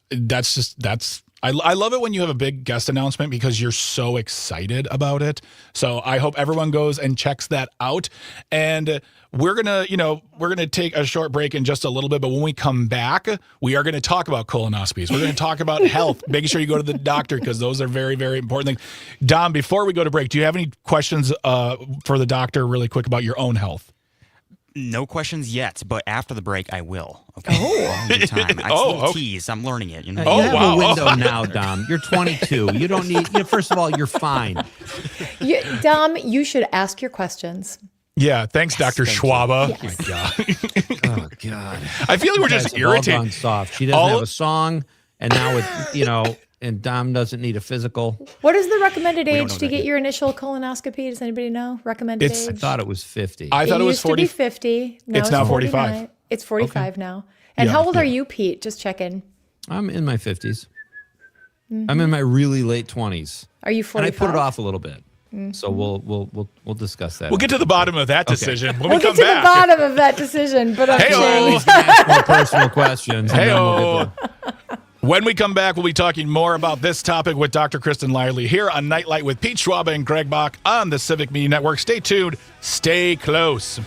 Speaker 5: I love it when you have a big guest announcement because you're so excited about it. So I hope everyone goes and checks that out. And we're going to take a short break in just a little bit. But when we come back, we are going to talk about colonoscopies. We're going to talk about health, making sure you go to the doctor because those are very, very important things. Dom, before we go to break, do you have any questions for the doctor really quick about your own health?
Speaker 6: No questions yet, but after the break, I will. Okay. Good time. It's a little tease. I'm learning it. You
Speaker 4: have a window now, Dom. You're 22. You don't need. First of all, you're fine.
Speaker 12: Dom, you should ask your questions.
Speaker 5: Yeah. Thanks, Dr. Schwaba.
Speaker 12: Yes.
Speaker 4: Oh my God. Oh God.
Speaker 5: I feel like we're just irritated.
Speaker 4: Soft. She doesn't have a song, and now it, and Dom doesn't need a physical.
Speaker 12: What is the recommended age to get your initial colonoscopy? Does anybody know? Recommended age?
Speaker 4: I thought it was 50.
Speaker 5: I thought it was 40.
Speaker 12: Used to be 50. No,
Speaker 5: it's now 45.
Speaker 12: It's 45 now. And how old are you, Pete? Just checking.
Speaker 4: I'm in my 50s. I'm in my really late 20s.
Speaker 12: Are you 45?
Speaker 4: And I put it off a little bit. So we'll discuss that.
Speaker 5: We'll get to the bottom of that decision when we come back.
Speaker 12: We'll get to the bottom of that decision. But
Speaker 4: ask more personal questions.
Speaker 5: When we come back, we'll be talking more about this topic with Dr. Kristen Lyerly here on Nite Lite with Pete Schwaba and Greg Bach on the Civic Media Network. Stay tuned. Stay close.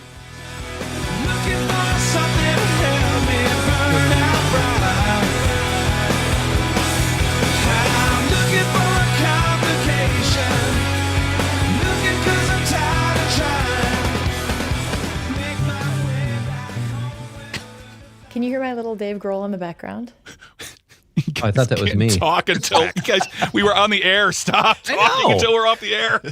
Speaker 12: Can you hear my little Dave Grohl in the background?
Speaker 4: I thought that was me.
Speaker 5: Talk until guys, we were on the air. Stop talking until we're off the air.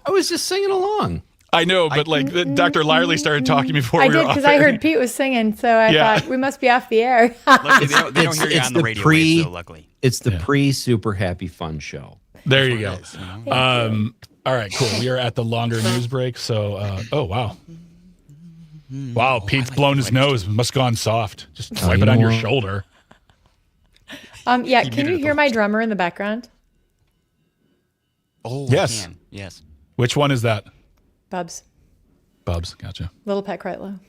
Speaker 4: I was just singing along.
Speaker 5: I know, but Dr. Lyerly started talking before we were off.
Speaker 12: I did because I heard Pete was singing, so I thought we must be off the air.
Speaker 6: Luckily, they don't hear you on the radio wave, so luckily.
Speaker 4: It's the pre-Super Happy Fun show.
Speaker 5: There you go. All right, cool. We are at the longer news break. So, oh wow. Wow, Pete's blown his nose. Must have gone soft. Just wipe it on your shoulder.
Speaker 12: Can you hear my drummer in the background?
Speaker 6: Oh,
Speaker 5: yes.
Speaker 6: I can. Yes.
Speaker 5: Which one is that?
Speaker 12: Bubs.
Speaker 5: Bubs, gotcha.
Speaker 12: Little Pat Kreitlow.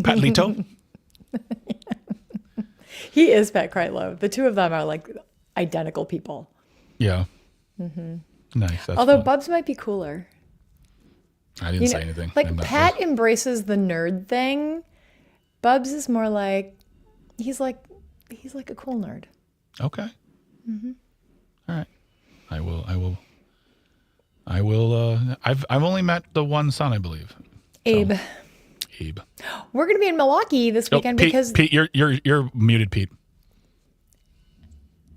Speaker 5: Patlito?
Speaker 12: He is Pat Kreitlow. The two of them are like identical people.
Speaker 5: Yeah. Nice. That's
Speaker 12: Although
Speaker 5: fun.
Speaker 12: Bubs might be cooler.
Speaker 5: I didn't say anything.
Speaker 12: Like Pat embraces the nerd thing. Bubs is more like he's like a cool nerd.
Speaker 5: Okay.
Speaker 12: Mm-hmm.
Speaker 5: All right. I will. I've only met the one son, I believe.
Speaker 12: Abe.
Speaker 5: So, Abe.
Speaker 12: We're gonna be in Milwaukee this weekend because
Speaker 5: Pete, you're muted, Pete.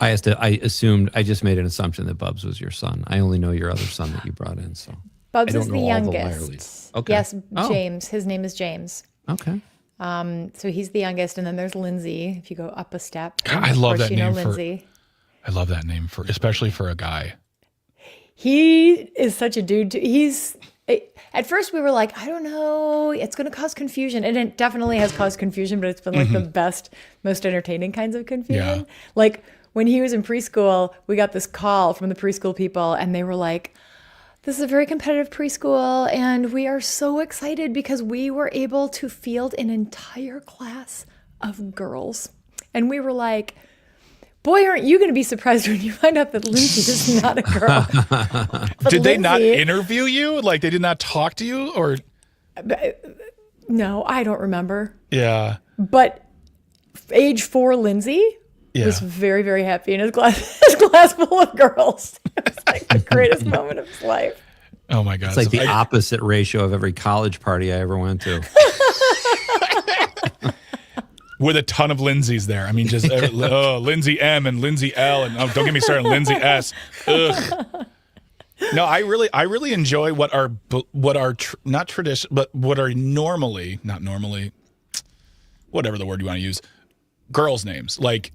Speaker 4: I just made an assumption that Bubs was your son. I only know your other son that you brought in, so
Speaker 12: Bubs
Speaker 4: I
Speaker 12: is
Speaker 4: don't
Speaker 12: the
Speaker 4: know all
Speaker 12: youngest.
Speaker 4: Okay.
Speaker 12: Yes,
Speaker 4: Oh.
Speaker 12: James. His name is James.
Speaker 4: Okay.
Speaker 12: So he's the youngest, and then there's Lindsay. If you go up a step,
Speaker 5: God, I love that name
Speaker 12: Lindsay.
Speaker 5: I love that name especially for a guy.
Speaker 12: He is such a dude. At first we were like, I don't know, it's going to cause confusion. And it definitely has caused confusion, but it's been like the best, most entertaining kinds of confusion.
Speaker 5: Yeah.
Speaker 12: Like when he was in preschool, we got this call from the preschool people and they were like, this is a very competitive preschool and we are so excited because we were able to field an entire class of girls. And we were like, boy, aren't you going to be surprised when you find out that Lindsay is not a girl.
Speaker 5: Did they not interview you? Like they did not talk to you or?
Speaker 12: No, I don't remember.
Speaker 5: Yeah.
Speaker 12: But age 4 Lindsay was very, very happy in his class full of girls. It was like the greatest moment of his life.
Speaker 5: Oh my God.
Speaker 4: It's like the opposite ratio of every college party I ever went to.
Speaker 5: With a ton of Lindsays there. I mean, just Lindsay M and Lindsay L and don't get me started on Lindsay S. Ugh. No, I really enjoy what are not tradition, but what are not normally, whatever the word you want to use, girls' names. Like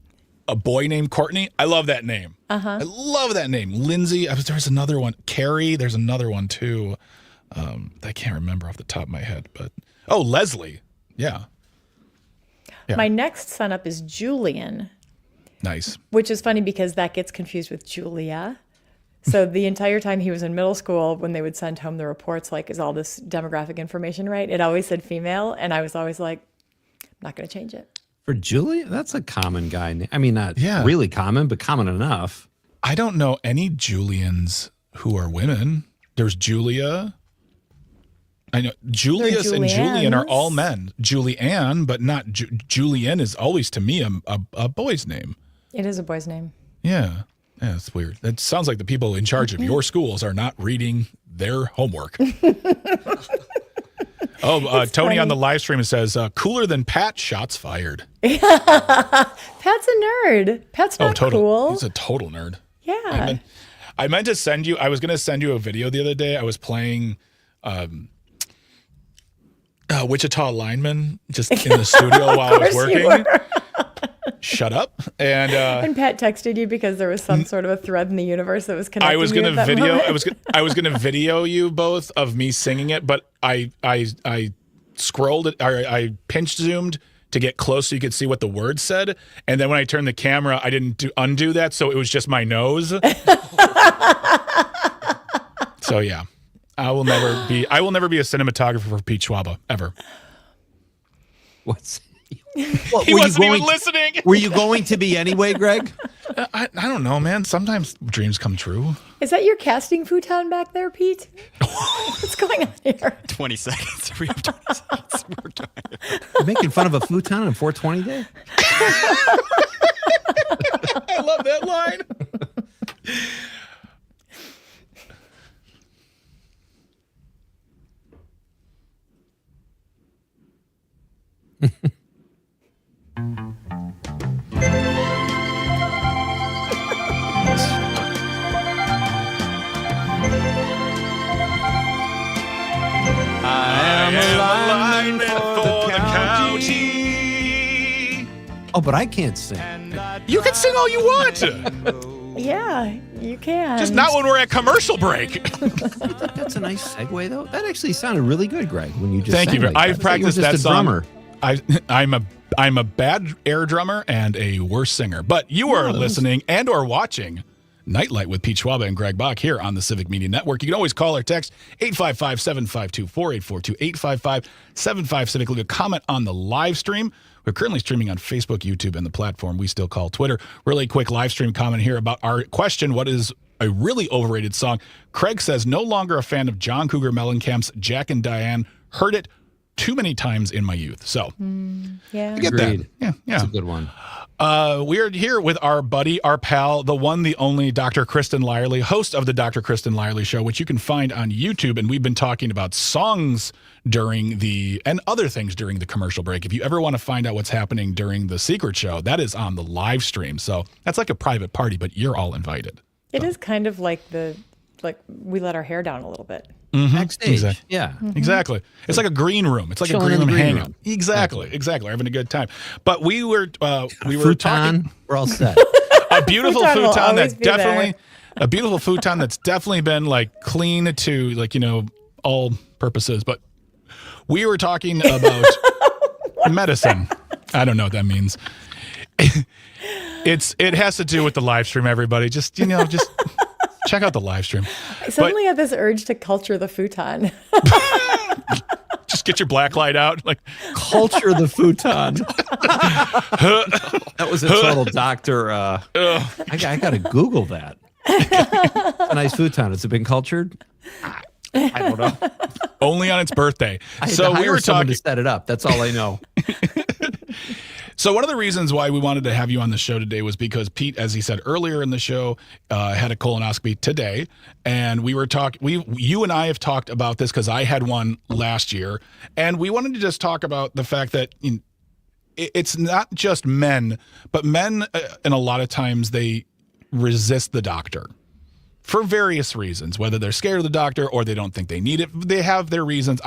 Speaker 5: a boy named Courtney. I love that name. I love that name. Lindsay. There's another one. Carrie. There's another one too. I can't remember off the top of my head, but Leslie. Yeah. Yeah.
Speaker 12: My next son up is Julian.
Speaker 5: Nice.
Speaker 12: Which is funny because that gets confused with Julia. So the entire time he was in middle school, when they would send home the reports, like, is all this demographic information right? It always said female. And I was always like, I'm not going to change it.
Speaker 4: For Julia, that's a common guy name. I mean, not really common, but common enough.
Speaker 5: I don't know any Julians who are women. There's Julia. I know Julius and Julian are all men. Julianne, but not Julian is always to me a boy's name.
Speaker 12: It is a boy's name.
Speaker 5: Yeah, it's weird. It sounds like the people in charge of your schools are not reading their homework. Tony
Speaker 12: funny.
Speaker 5: on the live stream says, cooler than Pat, shots fired.
Speaker 12: Pat's a nerd. Pat's not cool.
Speaker 5: He's a total nerd.
Speaker 12: Yeah.
Speaker 5: I meant to send you, I was going to send you a video the other day. I was playing Wichita lineman just in the studio while I was working. Shut up. And Pat
Speaker 12: texted you because there was some sort of a thread in the universe that was connecting.
Speaker 5: I was going to video.
Speaker 12: Moment.
Speaker 5: I was going to video you both of me singing it, but I scrolled it. Or I pinch zoomed to get close so you could see what the words said. And then when I turned the camera, I didn't undo that, so it was just my nose. So yeah. I will never be a cinematographer for Pete Schwaba ever. He wasn't even listening.
Speaker 4: Were you going to be anyway, Greg?
Speaker 5: I don't know, man. Sometimes dreams come true.
Speaker 12: Is that your casting futon back there, Pete? What's going on here?
Speaker 6: 20 seconds. We have 20 seconds. We're done.
Speaker 4: You're making fun of a futon on 420 day?
Speaker 5: I love that line.
Speaker 4: I am a lineman for the county. Oh, but I can't sing.
Speaker 5: You can sing all you want.
Speaker 12: Yeah, you can.
Speaker 5: Just not when we're at commercial break.
Speaker 4: That's a nice segue, though. That actually sounded really good, Greg, when you just
Speaker 5: Thank
Speaker 4: sang
Speaker 5: you.
Speaker 4: like
Speaker 5: I've
Speaker 4: that.
Speaker 5: practiced
Speaker 4: You're
Speaker 5: that
Speaker 4: just a
Speaker 5: song.
Speaker 4: drummer.
Speaker 5: I'm a bad air drummer and a worse singer. But you are listening and or watching Nite Lite with Pete Schwaba and Greg Bach here on the Civic Media Network. You can always call or text 855-752-4842, 855-75-CIVIC. Leave a comment on the live stream. We're currently streaming on Facebook, YouTube, and the platform we still call Twitter. Really quick live stream comment here about our question. What is a really overrated song. Craig says, no longer a fan of John Cougar Mellencamp's Jack and Diane. Heard it too many times in my youth. So,
Speaker 12: yeah.
Speaker 5: I get
Speaker 4: Agreed.
Speaker 5: that. Yeah.
Speaker 4: That's a good one.
Speaker 5: We are here with our buddy, our pal, the one, the only Dr. Kristen Lyerly, host of the Dr. Kristen Lyerly Show, which you can find on YouTube. And we've been talking about songs and other things during the commercial break. If you ever want to find out what's happening during the Secret Show, that is on the live stream. So that's like a private party, but you're all invited.
Speaker 12: It is kind of like we let our hair down a little bit.
Speaker 4: Backstage.
Speaker 5: Exactly.
Speaker 4: Yeah.
Speaker 5: Exactly. It's like a green room. It's like
Speaker 4: Chilling
Speaker 5: a green
Speaker 4: in the
Speaker 5: room
Speaker 4: green
Speaker 5: hangout.
Speaker 4: room.
Speaker 5: Exactly. We're having a good time. But we were
Speaker 4: Futon,
Speaker 5: talking
Speaker 4: we're all set.
Speaker 5: a beautiful
Speaker 12: Futon will
Speaker 5: futon that's
Speaker 12: always be there.
Speaker 5: definitely a beautiful futon that's definitely been like clean to like, all purposes. But we were talking about medicine. I don't know what that means. It has to do with the live stream, everybody. Just check out the live stream.
Speaker 12: I suddenly had this urge to culture the futon.
Speaker 5: Just get your black light out. Like
Speaker 4: Culture the futon. That was a total doctor. I got to Google that. It's a nice futon. Has it been cultured? I don't know.
Speaker 5: only on its birthday.
Speaker 4: I had
Speaker 5: So
Speaker 4: to hire
Speaker 5: we were
Speaker 4: someone
Speaker 5: talking
Speaker 4: to set it up. That's all I know.
Speaker 5: So one of the reasons why we wanted to have you on the show today was because Pete, as he said earlier in the show, had a colonoscopy today, and we were you and I have talked about this because I had one last year, and we wanted to just talk about the fact that it's not just men, but men, and a lot of times they resist the doctor for various reasons, whether they're scared of the doctor or they don't think they need it. They have their reasons.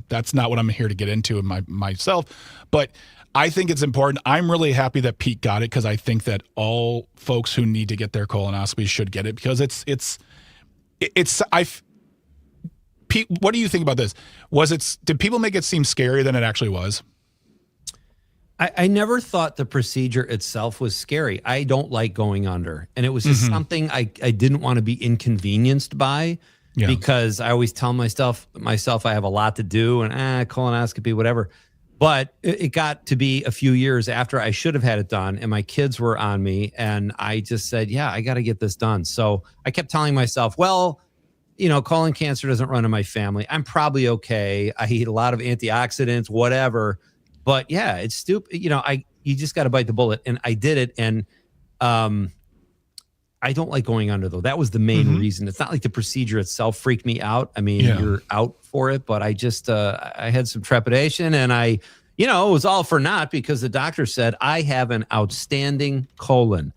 Speaker 5: That's not what I'm here to get into myself, but I think it's important. I'm really happy that Pete got it because I think that all folks who need to get their colonoscopy should get it because Pete, what do you think about this? Did people make it seem scarier than it actually was?
Speaker 4: I never thought the procedure itself was scary. I don't like going under. And it was just something I didn't want to be inconvenienced by because I always tell myself I have a lot to do and colonoscopy, whatever. But it got to be a few years after I should have had it done, and my kids were on me, and I just said, I got to get this done. So I kept telling myself, colon cancer doesn't run in my family. I'm probably okay. I eat a lot of antioxidants, whatever. But it's stupid. You just got to bite the bullet, and I did it. And I don't like going under, though. That was the main reason. It's not like the procedure itself freaked me out. I mean, you're out for it, but I just I had some trepidation, and it was all for naught because the doctor said I have an outstanding colon.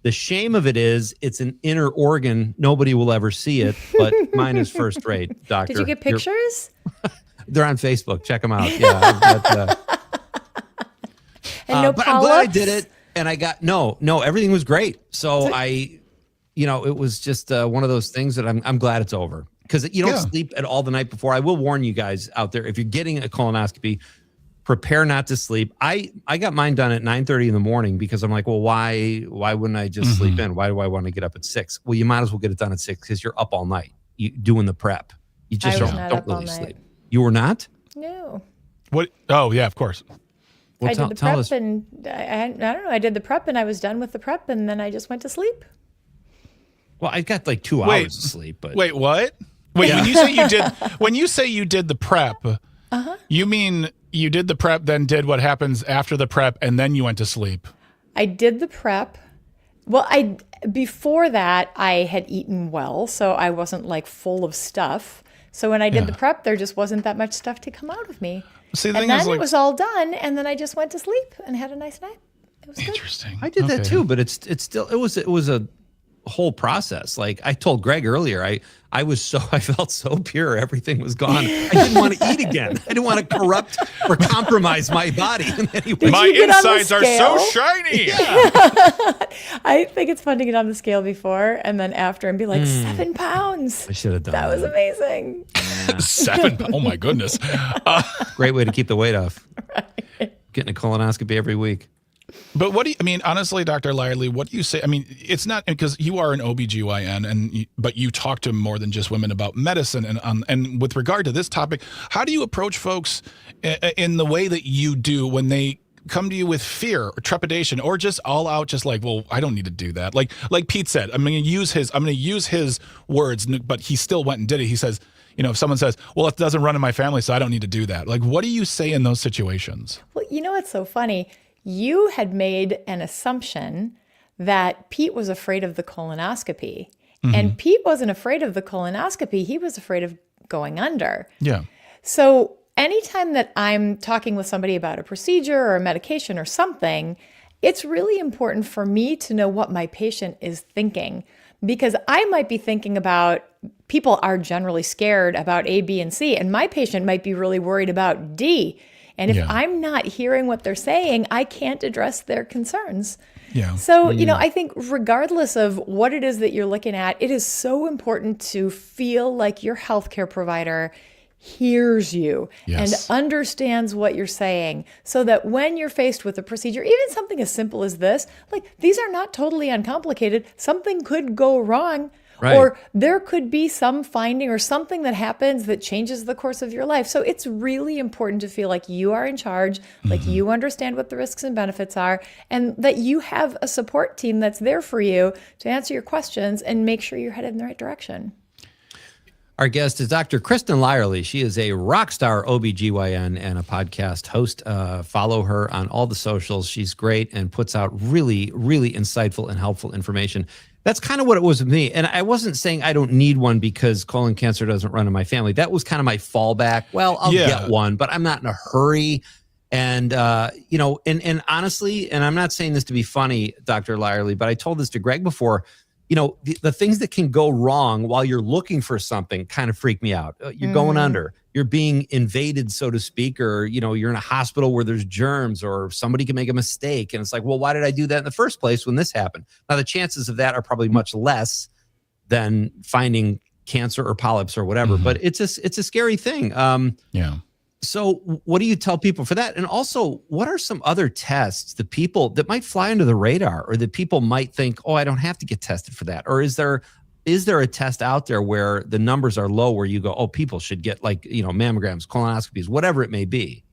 Speaker 4: The shame of it is it's an inner organ. Nobody will ever see it, but mine is first rate, doctor.
Speaker 12: Did you get pictures?
Speaker 4: They're on Facebook. Check them out. Yeah. I've got,
Speaker 12: and no
Speaker 4: but I'm glad I did it, and I got no. Everything was great. So it was just one of those things that I'm glad it's over because you don't sleep at all the night before. I will warn you guys out there, if you're getting a colonoscopy, prepare not to sleep. I got mine done at 9:30 in the morning because I'm like, well, why wouldn't I just sleep in? Why do I want to get up at 6? Well, you might as well get it done at 6 because you're up all night doing the prep. You just don't really sleep. You were not?
Speaker 12: No.
Speaker 5: What? Oh, yeah, of course.
Speaker 12: Well, I did the prep and I don't know. I did the prep and I was done with the prep and then I just went to sleep.
Speaker 4: Well, I got like 2 hours of sleep. But
Speaker 5: wait, what? Wait, when you say you did the prep, you mean you did the prep, then did what happens after the prep, and then you went to sleep?
Speaker 12: I did the prep. Well, before that I had eaten well, so I wasn't like full of stuff. So when I did the prep, there just wasn't that much stuff to come out of me.
Speaker 5: See,
Speaker 12: and then it was all done, and then I just went to sleep and had a nice night. It was
Speaker 5: interesting.
Speaker 12: Good.
Speaker 4: I did that too, but it's still it was a whole process. Like I told Greg earlier, I felt so pure, everything was gone. I didn't want to eat again. I didn't want to corrupt or compromise my body in any way.
Speaker 5: My insides are so shiny.
Speaker 4: Yeah.
Speaker 12: I think it's fun to get on the scale before and then after and be like 7 pounds.
Speaker 4: I should have done
Speaker 12: that. That was amazing.
Speaker 5: 7. Oh my goodness.
Speaker 4: Great way to keep the weight off. Right. Getting a colonoscopy every week.
Speaker 5: But honestly, Dr. Lyerly, what do you say? I mean, it's not because you are an OBGYN, but you talk to more than just women about medicine. And with regard to this topic, how do you approach folks in the way that you do when they come to you with fear or trepidation or just all out, just like, well, I don't need to do that. Like Pete said, I'm going to use his words, but he still went and did it. He says, if someone says, well, it doesn't run in my family, so I don't need to do that. Like, what do you say in those situations?
Speaker 12: Well, what's so funny? You had made an assumption that Pete was afraid of the colonoscopy. Mm-hmm. And Pete wasn't afraid of the colonoscopy. He was afraid of going under.
Speaker 5: Yeah.
Speaker 12: So anytime that I'm talking with somebody about a procedure or a medication or something, it's really important for me to know what my patient is thinking, because I might be thinking about, people are generally scared about A, B, and C, and my patient might be really worried about D. And if I'm not hearing what they're saying, I can't address their concerns.
Speaker 5: Yeah.
Speaker 12: So, I think regardless of what it is that you're looking at, it is so important to feel like your healthcare provider hears you and understands what you're saying, so that when you're faced with a procedure, even something as simple as this, like, these are not totally uncomplicated. Something could go wrong. Right. Or there could be some finding or something that happens that changes the course of your life. So it's really important to feel like you are in charge, like you understand what the risks and benefits are, and that you have a support team that's there for you to answer your questions and make sure you're headed in the right direction.
Speaker 4: Our guest is Dr. Kristen Lyerly. She is a rock star OBGYN and a podcast host. Follow her on all the socials. She's great and puts out really, really insightful and helpful information. That's kind of what it was with me. And I wasn't saying I don't need one because colon cancer doesn't run in my family. That was kind of my fallback. Well, I'll get one, but I'm not in a hurry. And, and honestly, and I'm not saying this to be funny, Dr. Lyerly, but I told this to Greg before, the things that can go wrong while you're looking for something kind of freak me out. You're going under, you're being invaded, so to speak, or, you're in a hospital where there's germs or somebody can make a mistake. And it's like, well, why did I do that in the first place when this happened? Now, the chances of that are probably much less than finding cancer or polyps or whatever, but it's a scary thing. So what do you tell people for that? And also, what are some other tests that people that might fly under the radar, or that people might think, oh, I don't have to get tested for that? Or is there a test out there where the numbers are low, where you go, oh, people should get mammograms, colonoscopies, whatever it may be?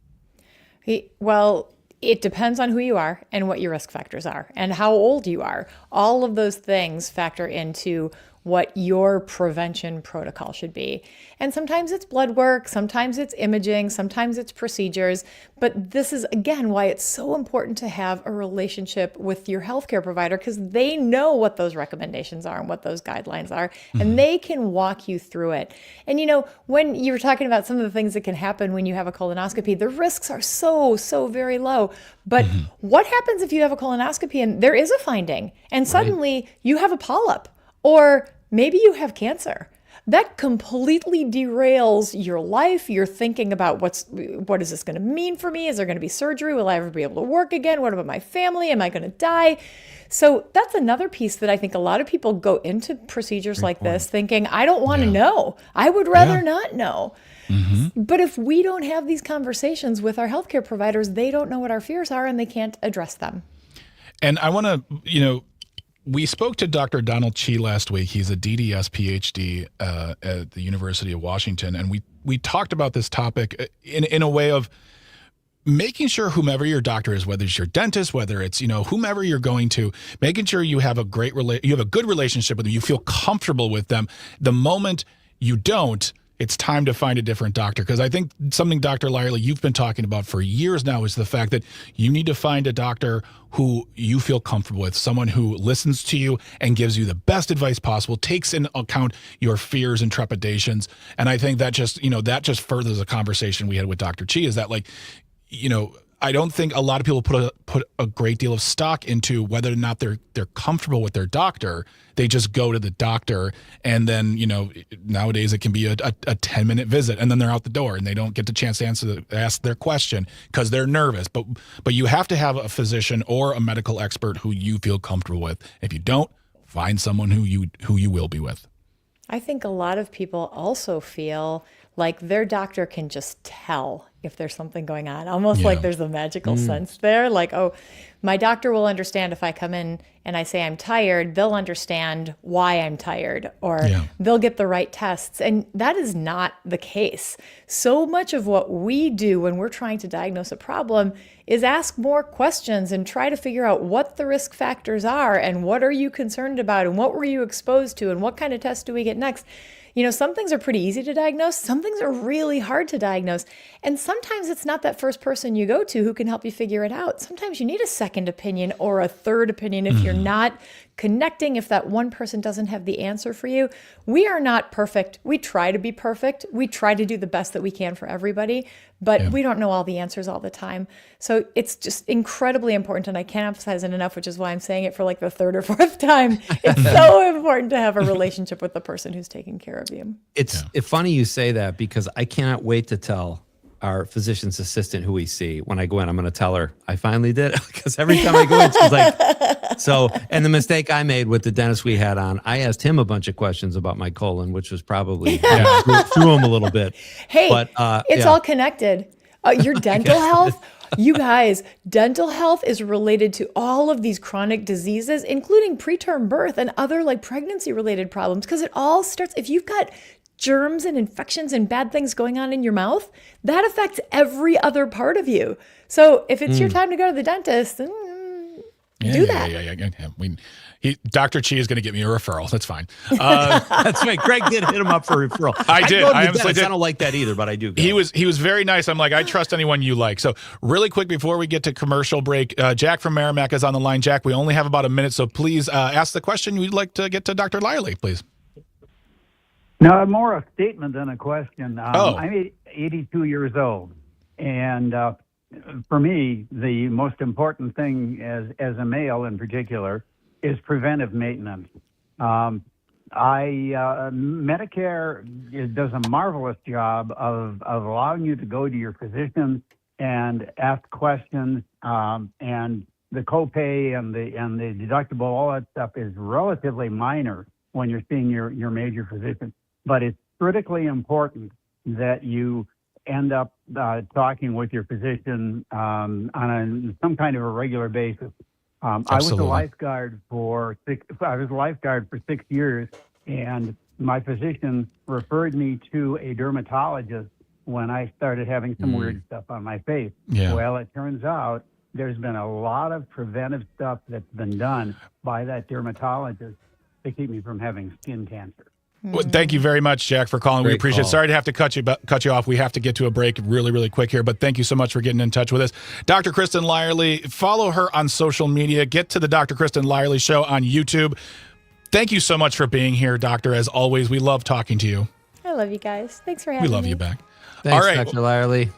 Speaker 12: Well, it depends on who you are and what your risk factors are and how old you are. All of those things factor into what your prevention protocol should be. And sometimes it's blood work, sometimes it's imaging, sometimes it's procedures. But this is, again, why it's so important to have a relationship with your healthcare provider, because they know what those recommendations are and what those guidelines are, and they can walk you through it. And, when you were talking about some of the things that can happen when you have a colonoscopy, the risks are so very low. But what happens if you have a colonoscopy and there is a finding and suddenly you have a polyp? Or maybe you have cancer. That completely derails your life. You're thinking about what is this going to mean for me? Is there going to be surgery? Will I ever be able to work again? What about my family? Am I going to die? So that's another piece that I think a lot of people go into procedures like this thinking, I don't want to know. I would rather not know. But if we don't have these conversations with our healthcare providers, they don't know what our fears are and they can't address them.
Speaker 5: And I want to, we spoke to Dr. Donald Chi last week. He's a DDS PhD at the University of Washington. And we talked about this topic in a way of making sure whomever your doctor is, whether it's your dentist, whether it's, whomever you're going to, making sure you have a good relationship with them. You feel comfortable with them. The moment you don't, it's time to find a different doctor. Because I think something, Dr. Lyerly, you've been talking about for years now is the fact that you need to find a doctor who you feel comfortable with, someone who listens to you and gives you the best advice possible, takes into account your fears and trepidations. And I think that just furthers a conversation we had with Dr. Chi, is that I don't think a lot of people put a great deal of stock into whether or not they're comfortable with their doctor. They just go to the doctor, and then nowadays it can be a 10-minute visit, and then they're out the door, and they don't get the chance to ask their question because they're nervous. But you have to have a physician or a medical expert who you feel comfortable with. If you don't, find someone who you will be with.
Speaker 12: I think a lot of people also feel like their doctor can just tell if there's something going on, almost like there's a magical sense there. Like, oh, my doctor will understand if I come in and I say I'm tired, they'll understand why I'm tired, or they'll get the right tests. And that is not the case. So much of what we do when we're trying to diagnose a problem is ask more questions and try to figure out what the risk factors are and what are you concerned about and what were you exposed to and what kind of tests do we get next. You know, some things are pretty easy to diagnose. Some things are really hard to diagnose. And sometimes it's not that first person you go to who can help you figure it out. Sometimes you need a second opinion or a third opinion if you're not connecting, if that one person doesn't have the answer for you. We are not perfect. We try to be perfect. We try to do the best that we can for everybody, but we don't know all the answers all the time. So it's just incredibly important, and I can't emphasize it enough, which is why I'm saying it for like the third or fourth time. It's so important to have a relationship with the person who's taking care of you.
Speaker 4: It's funny you say that, because I cannot wait to tell our physician's assistant who we see when I go in. I'm going to tell her I finally did it, because every time I go in, she's like, so, and the mistake I made with the dentist we had on, I asked him a bunch of questions about my colon, which was probably threw him a little bit.
Speaker 12: Hey, but, it's all connected. Your dental health, you guys, dental health is related to all of these chronic diseases, including preterm birth and other like pregnancy related problems, because it all starts, if you've got germs and infections and bad things going on in your mouth, that affects every other part of you. So if it's your time to go to the dentist, do that.
Speaker 5: Dr. Chi is going to get me a referral. That's fine.
Speaker 4: That's right. Greg did hit him up for a referral.
Speaker 5: I did.
Speaker 4: I don't like that either, but I do.
Speaker 5: He was very nice. I'm like, I trust anyone you like. So really quick before we get to commercial break, Jack from Merrimack is on the line. Jack, we only have about a minute, so please ask the question you'd like to get to Dr. Lyerly, please.
Speaker 13: No, more a statement than a question. I'm 82 years old, and for me, the most important thing as a male in particular is preventive maintenance. Medicare does a marvelous job of allowing you to go to your physician and ask questions, and the copay and the deductible, all that stuff is relatively minor when you're seeing your major physician. But it's critically important that you end up talking with your physician on some kind of a regular basis. I was a lifeguard for 6 years, and my physician referred me to a dermatologist when I started having some weird stuff on my face. Yeah. Well, it turns out there's been a lot of preventive stuff that's been done by that dermatologist to keep me from having skin cancer.
Speaker 5: Well, thank you very much, Jack, for calling. We appreciate it. Sorry to have to cut you off. We have to get to a break really, really quick here, but thank you so much for getting in touch with us. Dr. Kristen Lyerly, follow her on social media. Get to the Dr. Kristen Lyerly Show on YouTube. Thank you so much for being here, Doctor. As always, we love talking to you.
Speaker 12: I love you guys. Thanks for having me.
Speaker 5: We love you back.
Speaker 4: Thanks, all right, Dr. Lyerly.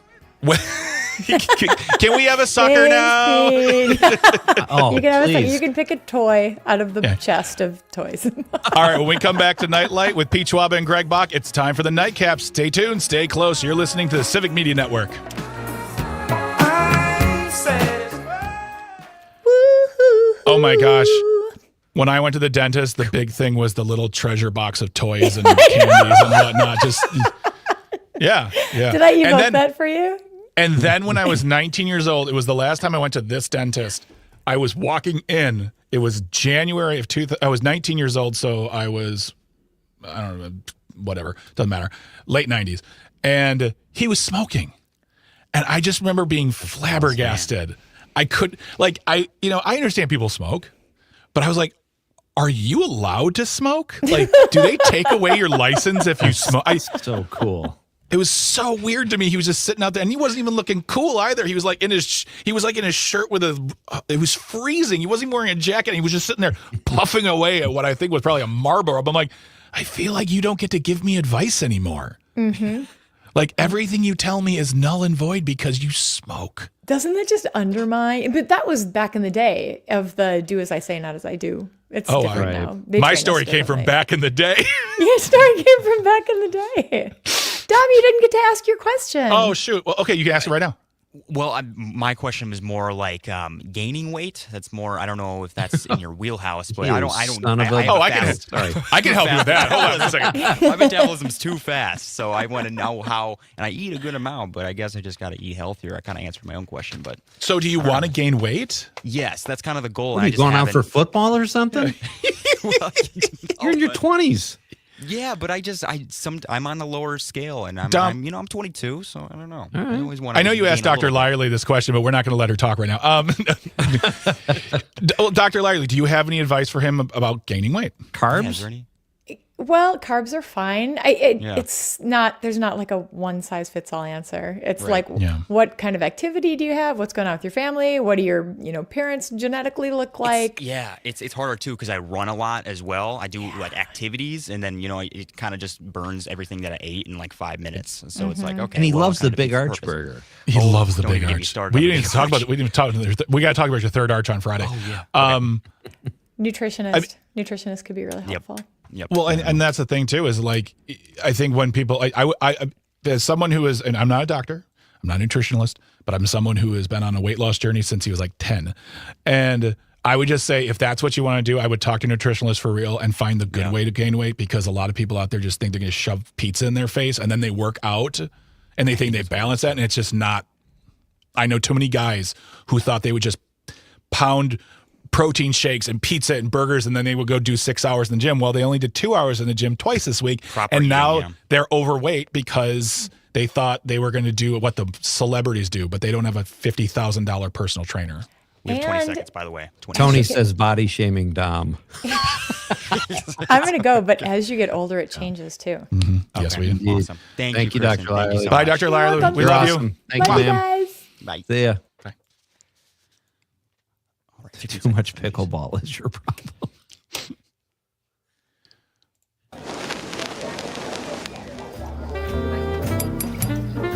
Speaker 5: Can we have a sucker now?
Speaker 12: You can have a sucker. You can pick a toy out of the chest of toys.
Speaker 5: All right, when we come back to Nite Lite with Pete Schwaba and Greg Bach, it's time for the Nightcap. Stay tuned, stay close. You're listening to the Civic Media Network. Oh my gosh. When I went to the dentist, the big thing was the little treasure box of toys and candies and whatnot. Yeah.
Speaker 12: Did I evoke that for you?
Speaker 5: And then when I was 19 years old, it was the last time I went to this dentist. I was walking in. It was January of I was 19 years old, so I was, I don't know, whatever. Doesn't matter. Late 90s. And he was smoking. And I just remember being flabbergasted. I could, I understand people smoke, but I was like, are you allowed to smoke? Like, do they take away your license if you smoke?
Speaker 4: So cool.
Speaker 5: It was so weird to me. He was just sitting out there, and he wasn't even looking cool either. He was like in his shirt with it was freezing. He wasn't even wearing a jacket. He was just sitting there puffing away at what I think was probably a Marlboro. But I'm like, I feel like you don't get to give me advice anymore.
Speaker 12: Mm-hmm.
Speaker 5: Like everything you tell me is null and void because you smoke.
Speaker 12: Doesn't that just undermine? But that was back in the day of the do as I say, not as I do. It's different now.
Speaker 5: My story came from back in the day.
Speaker 12: Your story came from back in the day. Dom, you didn't get to ask your question.
Speaker 5: Oh, shoot. Well, okay, you can ask it right now.
Speaker 6: Well, my question was more like gaining weight. That's more. I don't know if that's in your wheelhouse, but I don't.
Speaker 5: I can help you with that. Hold on a second.
Speaker 6: My metabolism's too fast, so I want to know how. And I eat a good amount, but I guess I just got to eat healthier. I kind of answered my own question, but.
Speaker 5: So, do you want to gain weight?
Speaker 6: Yes, that's kind of the goal.
Speaker 4: Are you going out for football or something? You're in your 20s.
Speaker 6: Yeah, but I'm on the lower scale, and I'm 22, so I don't know.
Speaker 5: Right. I know you asked Dr. Lyerly this question, but we're not going to let her talk right now. Dr. Lyerly, do you have any advice for him about gaining weight?
Speaker 4: Carbs?
Speaker 12: Well, carbs are fine. It's not. There's not like a one size fits all answer. It's what kind of activity do you have? What's going on with your family? What do your parents genetically look like?
Speaker 6: It's harder too because I run a lot as well. I do like activities, and then it kind of just burns everything that I ate in like 5 minutes. So it's like okay.
Speaker 4: And he loves the Big Arch burger.
Speaker 5: He loves the Big Arch. We didn't even talk about it. We got to talk about your third arch on Friday.
Speaker 6: Oh yeah.
Speaker 12: Nutritionist could be really helpful.
Speaker 6: Yep.
Speaker 5: Well, and that's the thing too, is like, I think when people, I as someone who is, and I'm not a doctor, I'm not a nutritionalist, but I'm someone who has been on a weight loss journey since he was like 10. And I would just say, if that's what you want to do, I would talk to a nutritionalist for real and find the good way to gain weight, because a lot of people out there just think they're going to shove pizza in their face and then they work out and they think they balance that. And it's just not. I know too many guys who thought they would just pound protein shakes and pizza and burgers, and then they would go do 6 hours in the gym. Well, they only did 2 hours in the gym twice this week, and now they're overweight because they thought they were going to do what the celebrities do, but they don't have a $50,000 personal trainer.
Speaker 6: We have 20 seconds, by the way.
Speaker 4: Tony says body shaming Dom.
Speaker 12: I'm going to go, but as you get older, it changes too.
Speaker 5: Mm-hmm. Okay. Yes, we do.
Speaker 6: Awesome. Thank you,
Speaker 4: Dr. Lyerly.
Speaker 5: Bye, Dr. Lyerly. We love you.
Speaker 4: Thank you, ma'am.
Speaker 12: Guys.
Speaker 6: Bye.
Speaker 4: See ya.
Speaker 6: Bye.
Speaker 4: Too much pickleball is your problem.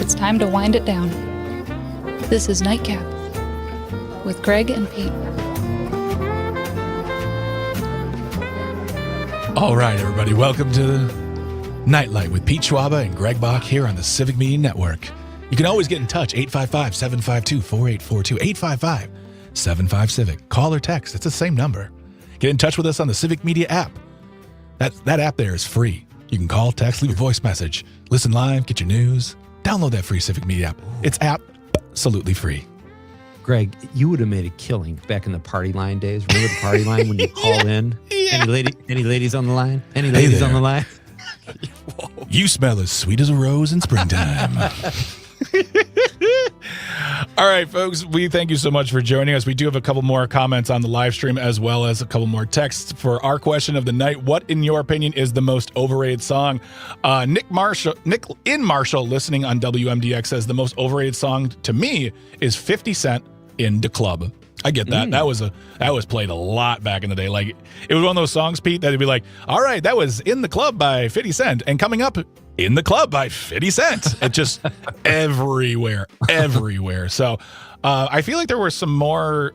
Speaker 14: It's time to wind it down. This is Nightcap with Greg and Pete.
Speaker 5: All right, everybody. Welcome to Nite Lite with Pete Schwaba and Greg Bach here on the Civic Media Network. You can always get in touch, 855-752-4842, 855-75-CIVIC. Call or text. It's the same number. Get in touch with us on the Civic Media app. That app there is free. You can call, text, leave a voice message, listen live, get your news. Download that free Civic Media app. It's absolutely free.
Speaker 4: Greg, you would have made a killing back in the party line days. Remember the party line when you called in? Yeah. Any ladies on the line? Any ladies on the line?
Speaker 5: You smell as sweet as a rose in springtime. All right, folks, we thank you so much for joining us. We do have a couple more comments on the live stream, as well as a couple more texts for our question of the night. What, in your opinion, is the most overrated song? Nick in Marshall, listening on WMDX, says the most overrated song to me is 50 Cent, In the Club. I get that. That was played a lot back in the day. Like, it was one of those songs, Pete, that'd be like, all right, that was In the Club by 50 Cent, and coming up, In the Club by 50 Cent. It just everywhere. So I feel like there were some more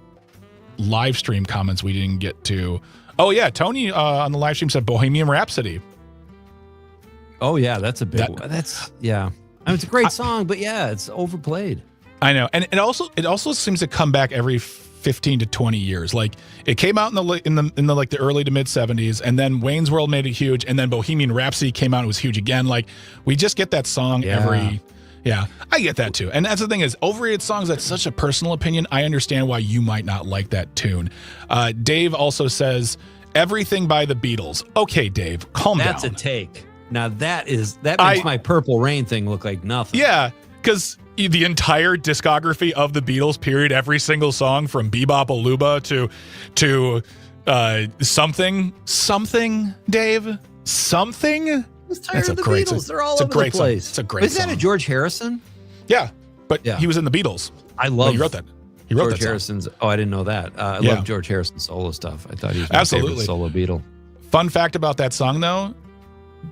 Speaker 5: live stream comments we didn't get to. Oh, yeah. Tony on the live stream said Bohemian Rhapsody.
Speaker 4: Oh, yeah. That's a big one. Yeah. I mean, it's a great song, but yeah, it's overplayed.
Speaker 5: I know. And it also seems to come back every 15 to 20 years. Like, it came out in the like the early to mid 70s, and then Wayne's World made it huge, and then Bohemian Rhapsody came out and was huge again. Like, we just get that song every. Yeah, I get that too. And that's the thing is, overrated songs, that's such a personal opinion. I understand why you might not like that tune. Dave also says Everything by the Beatles. Okay, Dave, calm down.
Speaker 4: That's a take. Now that makes my Purple Rain thing look like nothing.
Speaker 5: Yeah, because the entire discography of the Beatles, period, every single song from Bebop Aluba to something, Dave, something.
Speaker 4: That's a great Beatles. They're all over the place.
Speaker 5: It's a great song.
Speaker 4: Isn't that a George Harrison?
Speaker 5: Yeah, but he was in the Beatles.
Speaker 4: I love.
Speaker 5: He wrote that. He wrote
Speaker 4: George
Speaker 5: that
Speaker 4: Harrison's. Oh, I didn't know that. I love George Harrison's solo stuff. I thought he was my favorite solo Beatle.
Speaker 5: Fun fact about that song, though.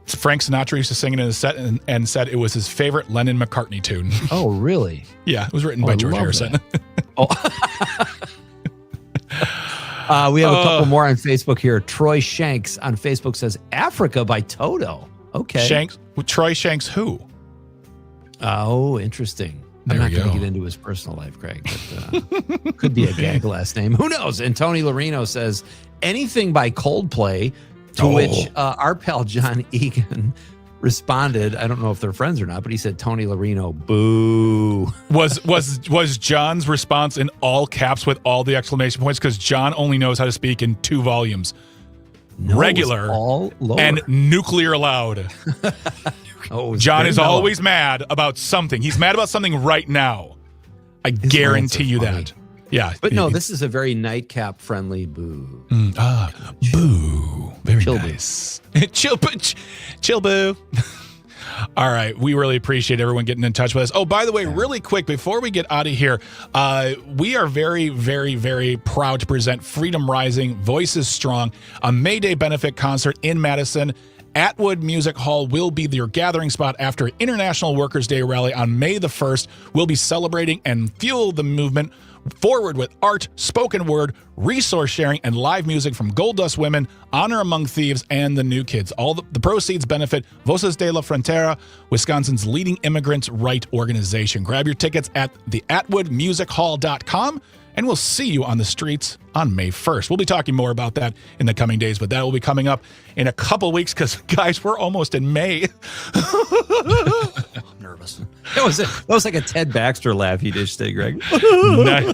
Speaker 5: Frank Sinatra used to sing it in his set and said it was his favorite Lennon-McCartney tune.
Speaker 4: Oh, really?
Speaker 5: Yeah, it was written by George Harrison.
Speaker 4: We have a couple more on Facebook here. Troy Shanks on Facebook says Africa by Toto. Okay.
Speaker 5: Troy Shanks who?
Speaker 4: Oh, interesting. I'm
Speaker 5: There
Speaker 4: not
Speaker 5: we
Speaker 4: going to
Speaker 5: go.
Speaker 4: get into his personal life, Greg, but could be a gag last name. Who knows? And Tony Larino says anything by Coldplay, to which our pal John Egan responded. I don't know if they're friends or not, but he said, Tony Larino, boo.
Speaker 5: Was John's response in all caps with all the exclamation points? Because John only knows how to speak in 2 volumes.
Speaker 4: No,
Speaker 5: Regular
Speaker 4: all lower.
Speaker 5: and nuclear loud. John is always mad about something. He's mad about something right now. I guarantee you that. Yeah.
Speaker 4: But no, this is a very nightcap friendly boo.
Speaker 5: Boo. Very
Speaker 4: Chill
Speaker 5: nice. Chill boo. All right. We really appreciate everyone getting in touch with us. Oh, by the way, really quick, before we get out of here, we are very, very, very proud to present Freedom Rising, Voices Strong, a May Day benefit concert in Madison. Atwood Music Hall will be your gathering spot after International Workers' Day rally on May the 1st. We'll be celebrating and fuel the movement forward with art, spoken word, resource sharing, and live music from Gold Dust Women, Honor Among Thieves, and the New Kids. All the proceeds benefit Voces de la Frontera, Wisconsin's leading immigrants' right organization. Grab your tickets at theatwoodmusichall.com, and we'll see you on the streets on May 1st. We'll be talking more about that in the coming days, but that will be coming up in a couple weeks because, guys, we're almost in May.
Speaker 4: I'm nervous. That was like a Ted Baxter laugh he just did, Greg.
Speaker 5: Oh,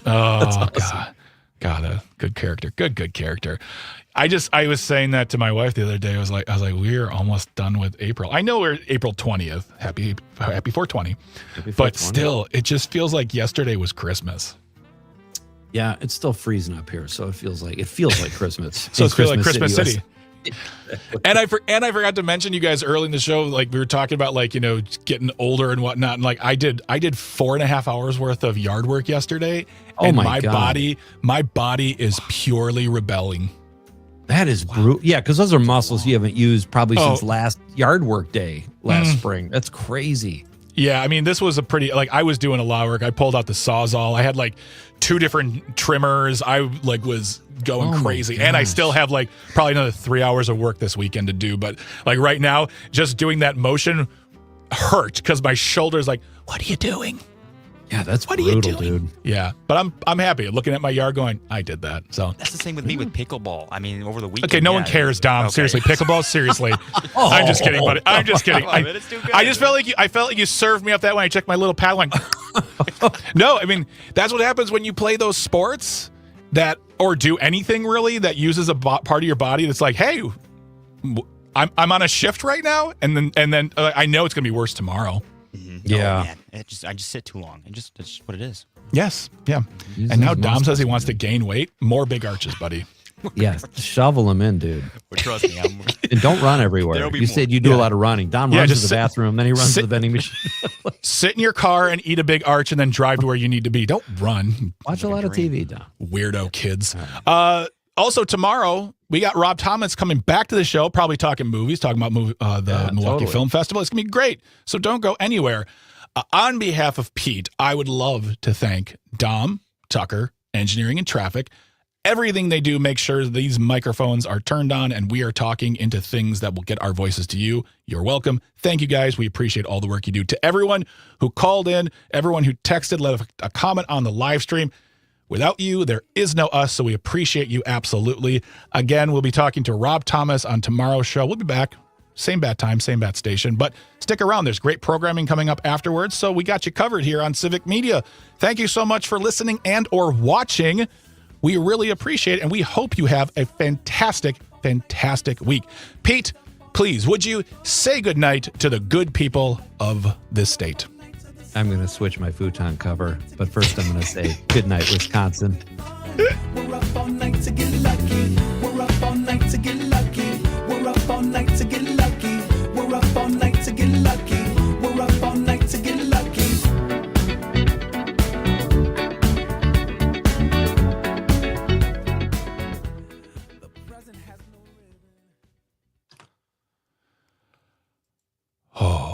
Speaker 5: awesome. God, a good character. Good character. I was saying that to my wife the other day. I was like, we're almost done with April. I know we're April 20th. Happy 420. But still, it just feels like yesterday was Christmas.
Speaker 4: Yeah, it's still freezing up here, so it feels like Christmas.
Speaker 5: So it feels like Christmas City.
Speaker 4: USA.
Speaker 5: And I forgot to mention, you guys, early in the show, like we were talking about, like, you know, getting older and whatnot, and like I did 4.5 hours worth of yard work yesterday, and my body is purely rebelling.
Speaker 4: That is brutal. Yeah, because those are muscles you haven't used probably since last yard work day last spring. That's crazy.
Speaker 5: Yeah, I mean, this was I was doing a lot of work. I pulled out the Sawzall. I had like 2 different trimmers. I like was going crazy. And I still have like probably another 3 hours of work this weekend to do. But like right now, just doing that motion hurt because my shoulder's like, what are you doing?
Speaker 4: Yeah, that's brutal, dude.
Speaker 5: Yeah, but I'm happy looking at my yard going, I did that. So
Speaker 6: that's the same with me with pickleball. I mean, over the weekend.
Speaker 5: Okay, no one cares, Dom. Okay. Seriously, pickleball. Seriously, I'm just kidding, buddy. I'm just kidding. I just felt like you served me up that when I checked my little paddle. No, I mean that's what happens when you play those sports or do anything really that uses a part of your body. That's like, hey, I'm on a shift right now, and then I know it's gonna be worse tomorrow.
Speaker 4: Yeah.
Speaker 6: Oh, man. I just sit too long. That's just what it is.
Speaker 5: Yes. Yeah. And now Dom says he wants to gain weight. More big arches, buddy.
Speaker 4: Yeah. Shovel them in, dude.
Speaker 6: Well, trust me.
Speaker 4: And don't run everywhere. You said you do a lot of running. Dom runs to the bathroom, then he runs to the vending machine.
Speaker 5: Sit in your car and eat a big arch and then drive to where you need to be. Don't run.
Speaker 4: Watch a lot of TV, Dom.
Speaker 5: Weirdo kids. Also, tomorrow, we got Rob Thomas coming back to the show, probably talking movies, talking about the Milwaukee Film Festival. It's going to be great. So don't go anywhere. On behalf of Pete, I would love to thank Dom, Tucker, Engineering and Traffic. Everything they do, make sure these microphones are turned on and we are talking into things that will get our voices to you. You're welcome. Thank you, guys. We appreciate all the work you do. To everyone who called in, everyone who texted, left a comment on the live stream. Without you, there is no us, so we appreciate you absolutely. Again, we'll be talking to Rob Thomas on tomorrow's show. We'll be back. Same bat time, same bat station. But stick around. There's great programming coming up afterwards, so we got you covered here on Civic Media. Thank you so much for listening and or watching. We really appreciate it, and we hope you have a fantastic, fantastic week. Pete, please, would you say goodnight to the good people of this state?
Speaker 4: I'm going to switch my futon cover, but first I'm going to say good night, Wisconsin.
Speaker 9: We're up all night to get lucky. We're up all night to get